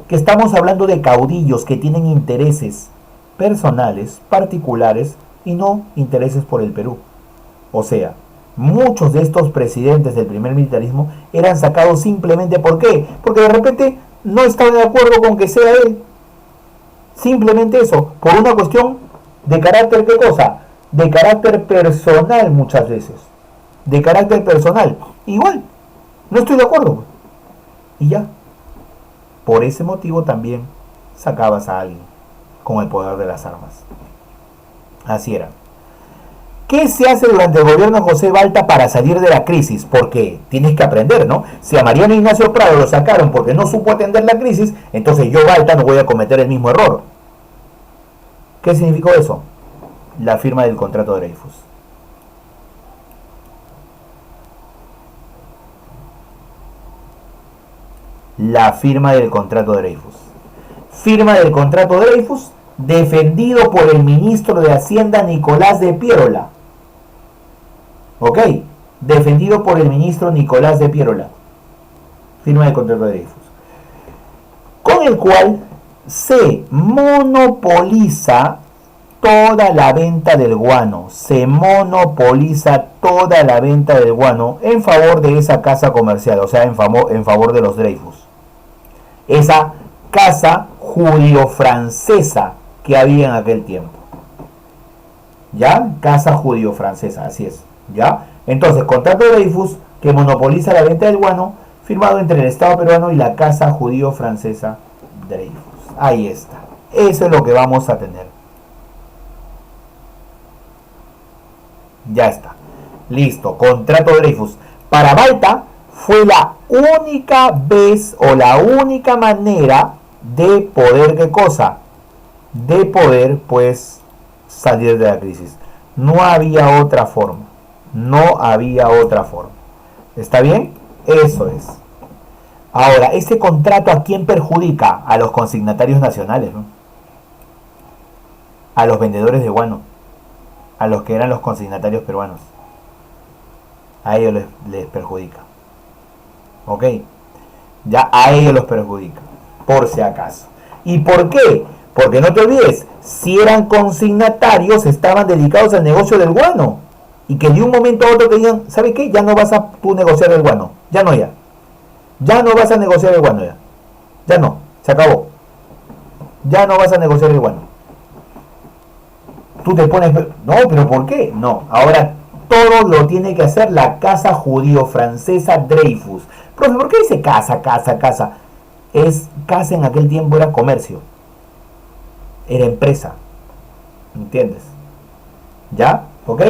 que estamos hablando de caudillos que tienen intereses personales, particulares, y no intereses por el Perú. O sea, muchos de estos presidentes del primer militarismo eran sacados simplemente ¿por qué? Porque de repente no estaban de acuerdo con que sea él. Simplemente eso, por una cuestión de carácter, ¿qué cosa? De carácter personal muchas veces. De carácter personal. Igual, no estoy de acuerdo. Y ya. Por ese motivo también sacabas a alguien con el poder de las armas. Así era. ¿Qué se hace durante el gobierno de José Balta para salir de la crisis? Porque tienes que aprender, ¿no? Si a Mariano Ignacio Prado lo sacaron porque no supo atender la crisis, entonces yo, Balta, no voy a cometer el mismo error. ¿Qué significó eso? La firma del contrato de Dreyfus. La firma del contrato de Dreyfus. Firma del contrato de Dreyfus defendido por el ministro de Hacienda Nicolás de Piérola. ¿Ok? Defendido por el ministro Nicolás de Piérola. Firma del contrato de Dreyfus. Con el cual se monopoliza toda la venta del guano. Se monopoliza toda la venta del guano en favor de esa casa comercial, o sea, en favor de los Dreyfus. Esa casa judío-francesa que había en aquel tiempo. ¿Ya? Casa judío-francesa, así es. ¿Ya? Entonces, contrato de Dreyfus que monopoliza la venta del guano, firmado entre el Estado peruano y la casa judío-francesa Dreyfus. Ahí está. Eso es lo que vamos a tener. Ya está. Listo. Contrato Dreyfus. Para Balta fue la única vez o la única manera de poder, ¿qué cosa? De poder, pues, salir de la crisis. No había otra forma. No había otra forma. ¿Está bien? Eso es. Ahora, ¿este contrato a quién perjudica? A los consignatarios nacionales, ¿no? A los vendedores de guano. A los que eran los consignatarios peruanos. A ellos les perjudica. ¿Ok? Ya a ellos los perjudica. Por si acaso. ¿Y por qué? Porque no te olvides, si eran consignatarios, estaban dedicados al negocio del guano. Y que de un momento a otro te digan, ¿sabes qué? Ya no vas a tú negociar el guano. Ya no, ya. Ya no vas a negociar el guano, ya. Ya no. Se acabó. Ya no vas a negociar el guano. Tú te pones... No, pero ¿por qué? No. Ahora todo lo tiene que hacer la casa judío-francesa Dreyfus. Profe, ¿por qué dice casa? Casa en aquel tiempo era comercio. Era empresa. ¿Entiendes? ¿Ya? ¿Ok?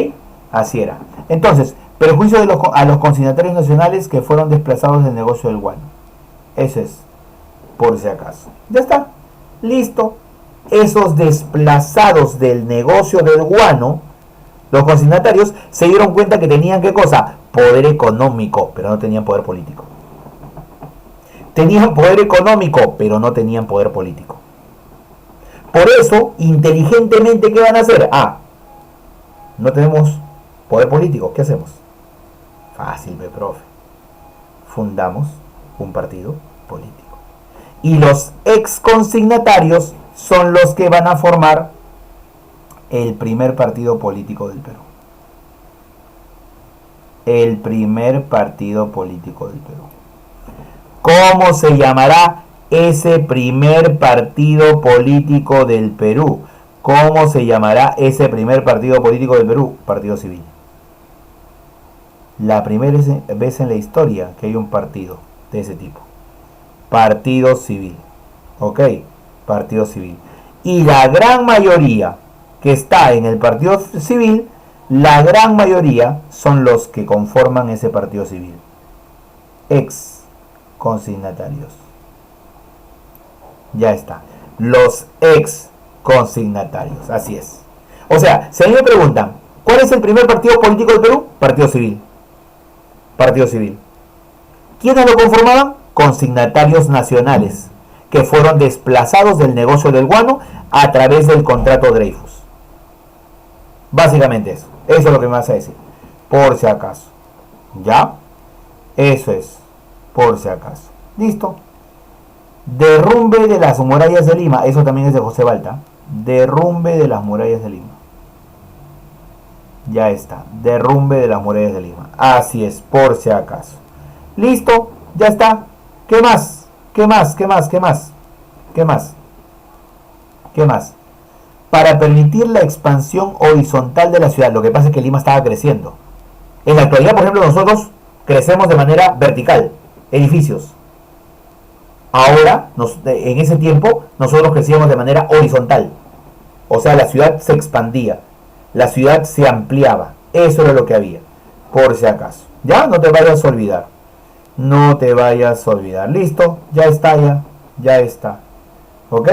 Así era. Entonces, perjuicio a los consignatarios nacionales que fueron desplazados del negocio del guano. Eso es. Por si acaso. Ya está. Listo. Esos desplazados del negocio del guano, los consignatarios se dieron cuenta que tenían, ¿qué cosa? Poder económico, pero no tenían poder político. Tenían poder económico, pero no tenían poder político. Por eso, inteligentemente, ¿qué van a hacer? No tenemos poder político. ¿Qué hacemos? Fácil, profe. Fundamos un partido político. Y los ex consignatarios son los que van a formar el primer partido político del Perú. El primer partido político del Perú. ¿Cómo se llamará ese primer partido político del Perú? ¿Cómo se llamará ese primer partido político del Perú? Partido Civil. La primera vez en la historia que hay un partido de ese tipo. Partido Civil. ¿Ok? Partido Civil. Y la gran mayoría que está en el Partido Civil, la gran mayoría son los que conforman ese Partido Civil. Ex consignatarios. Ya está. Los ex consignatarios. Así es. O sea, si a mí me preguntan, ¿cuál es el primer partido político del Perú? Partido Civil. Partido Civil. ¿Quiénes lo conformaban? Consignatarios nacionales, que fueron desplazados del negocio del guano a través del contrato Dreyfus. Básicamente eso. Eso es lo que me vas a decir. Por si acaso. ¿Ya? Eso es. Por si acaso. Listo. Derrumbe de las murallas de Lima. Eso también es de José Balta. Derrumbe de las murallas de Lima. Ya está. Derrumbe de las murallas de Lima. Así es. Por si acaso. Listo. Ya está. ¿Qué más? ¿Qué más? ¿Qué más? ¿Qué más? ¿Qué más? ¿Qué más? Para permitir la expansión horizontal de la ciudad. Lo que pasa es que Lima estaba creciendo. En la actualidad, por ejemplo, nosotros crecemos de manera vertical. Edificios. Ahora, en ese tiempo, nosotros crecíamos de manera horizontal. O sea, la ciudad se expandía. La ciudad se ampliaba. Eso era lo que había. Por si acaso. Ya, no te vayas a olvidar. No te vayas a olvidar. Listo, ya está, ya está. ¿Ok?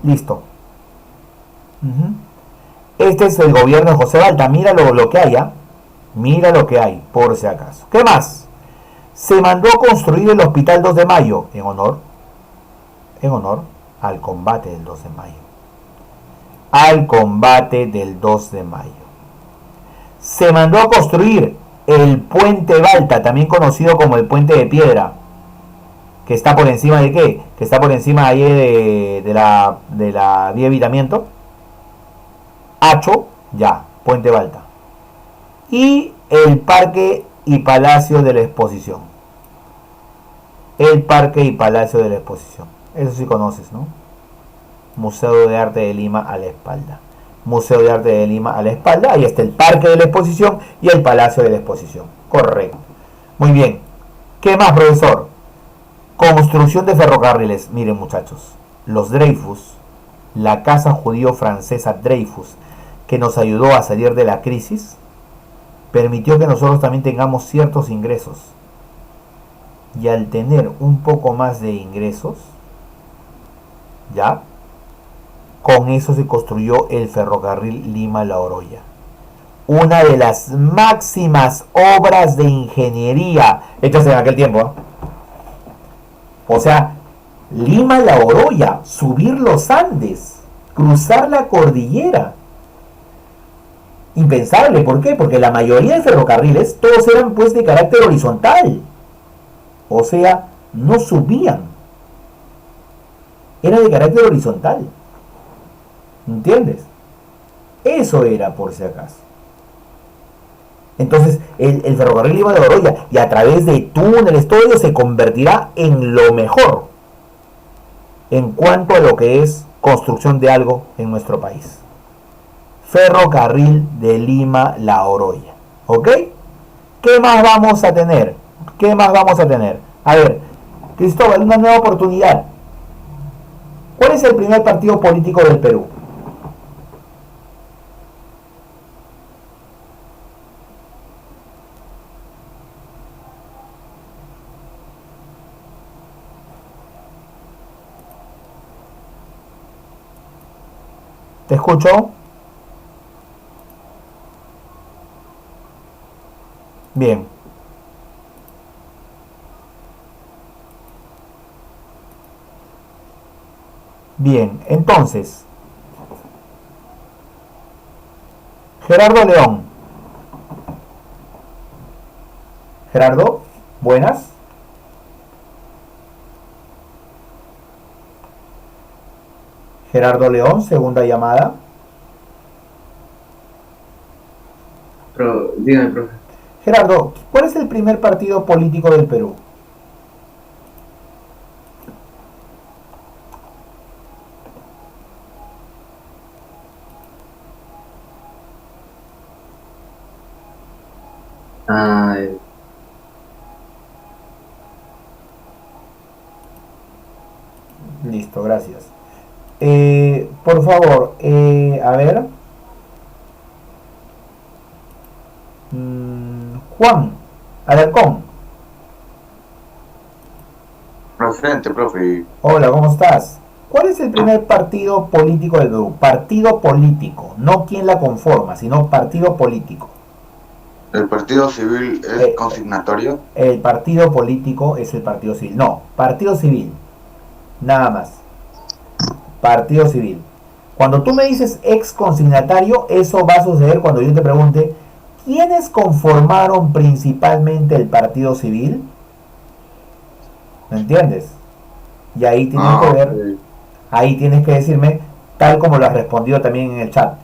Listo. Este es el gobierno de José Balta. Mira lo que hay, Mira lo que hay, por si acaso. ¿Qué más? Se mandó a construir el Hospital 2 de Mayo en honor al combate del 2 de mayo. Al combate del 2 de mayo. Se mandó a construir el Puente Balta, también conocido como el Puente de Piedra, que está por encima de ¿qué? Que está por encima ahí de la vía de evitamiento. Hacho, ya, Puente Balta. Y el Parque y Palacio de la Exposición. El Parque y Palacio de la Exposición. Eso sí conoces, ¿no? Museo de Arte de Lima a la espalda. Museo de Arte de Lima a la espalda. Ahí está el Parque de la Exposición y el Palacio de la Exposición. Correcto. Muy bien. ¿Qué más, profesor? Construcción de ferrocarriles. Miren, muchachos. Los Dreyfus, la casa judío-francesa Dreyfus, que nos ayudó a salir de la crisis, permitió que nosotros también tengamos ciertos ingresos. Y al tener un poco más de ingresos, ¿ya? Con eso se construyó el ferrocarril Lima-La Oroya. Una de las máximas obras de ingeniería hechas en aquel tiempo, ¿eh? O sea, Lima-La Oroya, subir los Andes, cruzar la cordillera. Impensable, ¿por qué? Porque la mayoría de ferrocarriles, todos eran pues de carácter horizontal. O sea, no subían. Era de carácter horizontal. ¿Entiendes? Eso era por si acaso. Entonces, el ferrocarril Lima de Oroya, y a través de túneles, todo ello se convertirá en lo mejor en cuanto a lo que es construcción de algo en nuestro país. Ferrocarril de Lima-La Oroya. ¿Ok? ¿Qué más vamos a tener? ¿Qué más vamos a tener? A ver, Cristóbal, una nueva oportunidad. ¿Cuál es el primer partido político del Perú? ¿Te escucho? Bien. Bien, entonces, Gerardo León. Gerardo, buenas. Gerardo León, segunda llamada. Dígame, profe. Gerardo, ¿cuál es el primer partido político del Perú? Ah, Listo, gracias. Por favor, a ver. Juan Alarcón. Presente, profe. Hola, ¿cómo estás? ¿Cuál es el primer partido político del Perú? Partido político, no quién la conforma, sino partido político. ¿El partido civil es consignatorio? El partido político es el partido civil. No, partido civil. Nada más. Partido civil. Cuando tú me dices ex consignatario, eso va a suceder cuando yo te pregunte ¿quiénes conformaron principalmente el partido civil? ¿Me entiendes? Y ahí tienes que ver, Ok. ahí tienes que decirme, tal como lo has respondido también en el chat,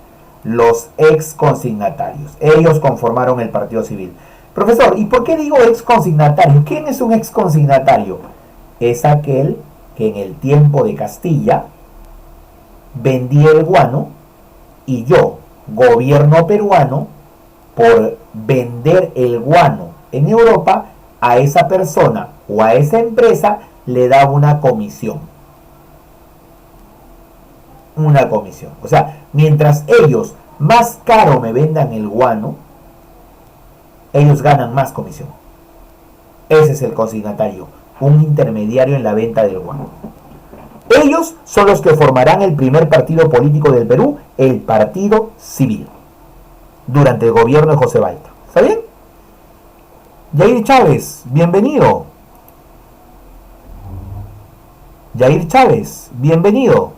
los ex consignatarios. Ellos conformaron el partido civil. Profesor, ¿y por qué digo ex consignatario? ¿Quién es un ex consignatario? Es aquel que en el tiempo de Castilla vendía el guano y yo, gobierno peruano, por vender el guano en Europa, a esa persona o a esa empresa le daba una comisión. Una comisión. O sea, mientras ellos más caro me vendan el guano, ellos ganan más comisión. Ese es el consignatario, un intermediario en la venta del guano. Ellos son los que formarán el primer partido político del Perú, el Partido Civil, durante el gobierno de José Balta. ¿Está bien? Yair Chávez, bienvenido. Yair Chávez, bienvenido.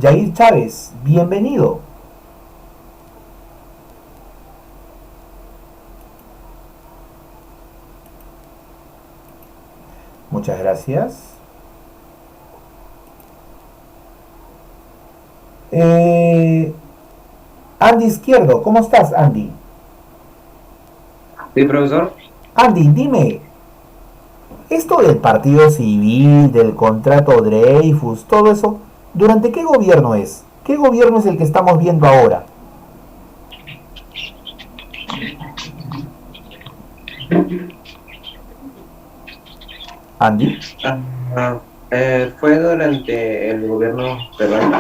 Yair Chávez, bienvenido. Muchas gracias. Andy Izquierdo, ¿cómo estás, Andy? sí, profesor. Andy, dime, esto del partido civil, del contrato Dreyfus, todo eso, ¿durante qué gobierno es? ¿Qué gobierno es el que estamos viendo ahora? Andy. Fue durante el gobierno peruano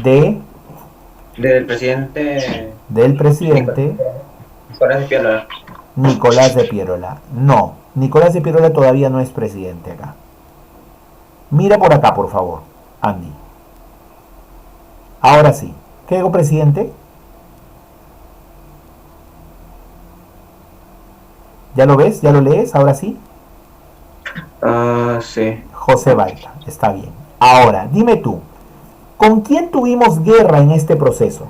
De, del presidente del presidente Nicolás de Piedra. Nicolás de Piérola. No, Nicolás de Piérola todavía no es presidente acá. Mira por acá, por favor, Andy. Ahora sí. ¿Qué digo, presidente? ¿Ya lo ves? ¿Ya lo lees? Ahora sí. Sí. José Balta. Está bien. Ahora, dime tú. ¿Con quién tuvimos guerra en este proceso?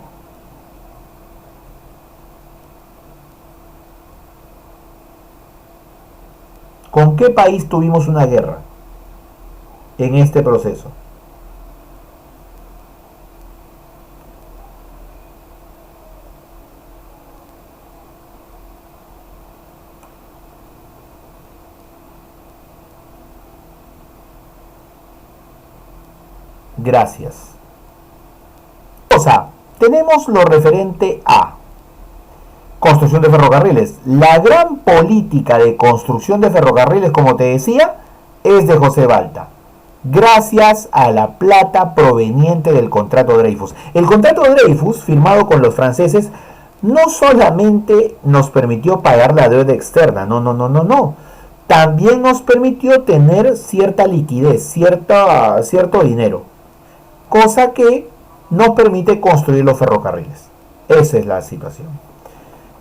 ¿Con qué país tuvimos una guerra en este proceso? Gracias. O sea, tenemos lo referente a construcción de ferrocarriles. La gran política de construcción de ferrocarriles, como te decía, es de José Balta, gracias a la plata proveniente del contrato Dreyfus. El contrato Dreyfus, firmado con los franceses, no solamente nos permitió pagar la deuda externa, no. También nos permitió tener cierta liquidez, cierto dinero, cosa que nos permite construir los ferrocarriles. Esa es la situación.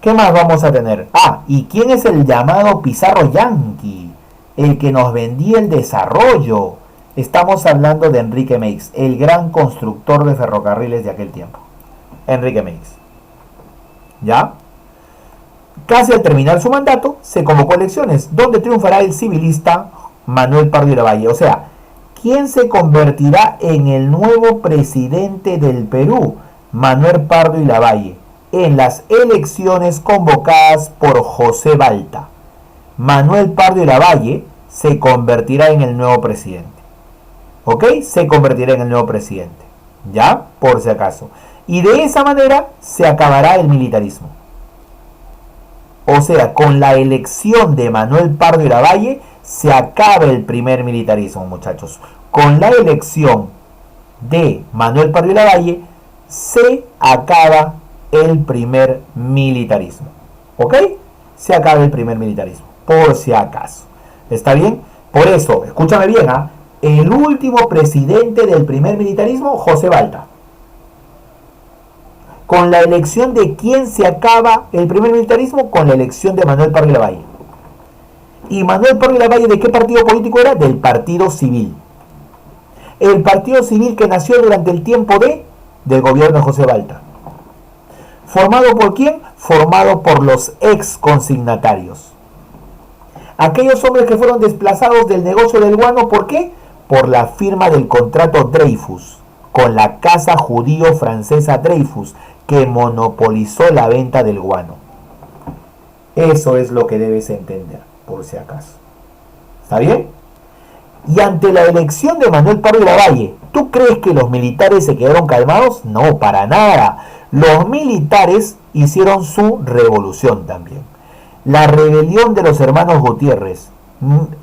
¿Qué más vamos a tener? ¿Y quién es el llamado Pizarro Yanqui? El que nos vendía el desarrollo. Estamos hablando de Enrique Meix, el gran constructor de ferrocarriles de aquel tiempo. Enrique Meix. ¿Ya? Casi al terminar su mandato, se convocó elecciones, donde triunfará el civilista Manuel Pardo Lavalle. O sea, ¿quién se convertirá en el nuevo presidente del Perú? Manuel Pardo Lavalle, en las elecciones convocadas por José Balta. Manuel Pardo Lavalle se convertirá en el nuevo presidente. ¿Ok? Se convertirá en el nuevo presidente. ¿Ya? Por si acaso. Y de esa manera se acabará el militarismo. O sea, con la elección de Manuel Pardo Lavalle se acaba el primer militarismo, muchachos. Con la elección de Manuel Pardo Lavalle se acaba el primer militarismo. ¿Ok? Se acaba el primer militarismo, por si acaso. ¿Está bien? Por eso, escúchame bien, el último presidente del primer militarismo, José Balta. ¿Con la elección de quién se acaba el primer militarismo? Con la elección de Manuel Pardo Lavalle. ¿Y Manuel Pardo Lavalle de qué partido político era? Del Partido Civil. El Partido Civil que nació durante el tiempo del gobierno de José Balta. ¿Formado por quién? Formado por los ex consignatarios. Aquellos hombres que fueron desplazados del negocio del guano, ¿por qué? Por la firma del contrato Dreyfus con la casa judío-francesa Dreyfus, que monopolizó la venta del guano. Eso es lo que debes entender, por si acaso. ¿Está bien? Y ante la elección de Manuel Pardo Lavalle, ¿tú crees que los militares se quedaron calmados? No, para nada. Los militares hicieron su revolución también. La rebelión de los hermanos Gutiérrez.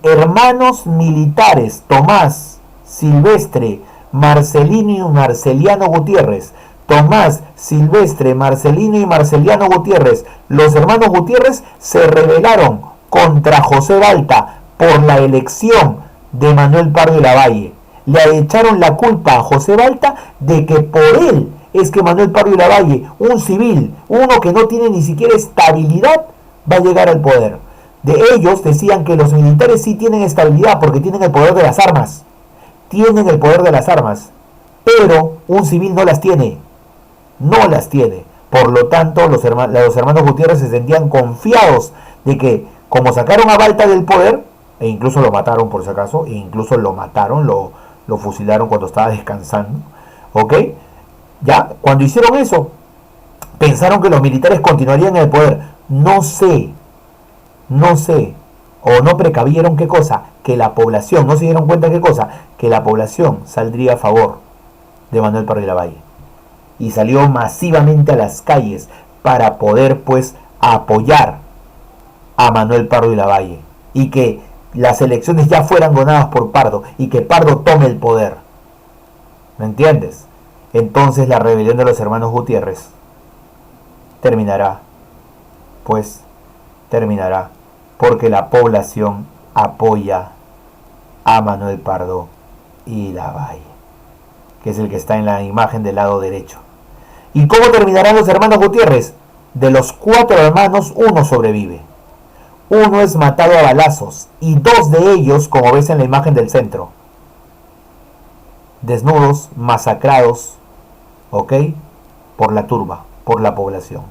Hermanos militares, Tomás, Silvestre, Marcelino y Marceliano Gutiérrez. Tomás, Silvestre, Marcelino y Marceliano Gutiérrez. Los hermanos Gutiérrez se rebelaron contra José Balta por la elección de Manuel Pardo Lavalle. Le echaron la culpa a José Balta de que por él es que Manuel Pardo Lavalle, un civil, uno que no tiene ni siquiera estabilidad, va a llegar al poder. De ellos decían que los militares sí tienen estabilidad porque tienen el poder de las armas. Tienen el poder de las armas, pero un civil no las tiene. No las tiene. Por lo tanto, los hermanos Gutiérrez se sentían confiados de que, como sacaron a Balta del poder, e incluso lo mataron por si acaso, e incluso lo mataron, lo fusilaron cuando estaba descansando, ¿ok? Ya, cuando hicieron eso, pensaron que los militares continuarían en el poder. No sé, o no precavieron qué cosa, que la población, no se dieron cuenta qué cosa, que la población saldría a favor de Manuel Pardo Lavalle. Y salió masivamente a las calles para poder, pues, apoyar a Manuel Pardo Lavalle. Y que las elecciones ya fueran ganadas por Pardo y que Pardo tome el poder. ¿Me entiendes? Entonces la rebelión de los hermanos Gutiérrez terminará, pues terminará, porque la población apoya a Manuel Pardo y Lavalle, que es el que está en la imagen del lado derecho. ¿Y cómo terminarán los hermanos Gutiérrez? De los 4 hermanos, uno sobrevive. Uno es matado a balazos y 2 de ellos, como ves en la imagen del centro, desnudos, masacrados, ¿ok? Por la turba, por la población.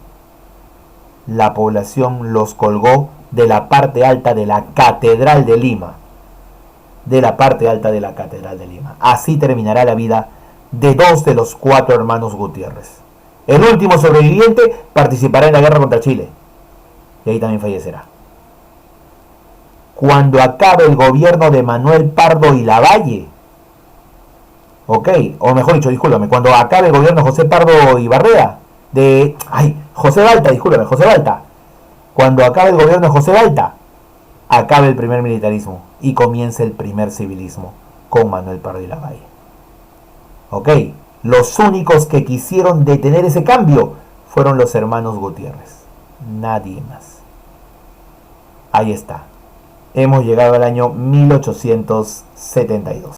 La población los colgó de la parte alta de la Catedral de Lima. De la parte alta de la Catedral de Lima. Así terminará la vida de 2 de los 4 hermanos Gutiérrez. El último sobreviviente participará en la guerra contra Chile. Y ahí también fallecerá. Cuando acabe el gobierno de Manuel Pardo y Lavalle, ok, o mejor dicho, discúlpame, cuando acabe el gobierno de José Pardo y Barrea, José Balta, discúlpame, José Balta, cuando acabe el gobierno de José Balta, acabe el primer militarismo y comience el primer civilismo con Manuel Pardo y Lavalle. Ok, los únicos que quisieron detener ese cambio fueron los hermanos Gutiérrez, nadie más. Ahí está. Hemos llegado al año 1872.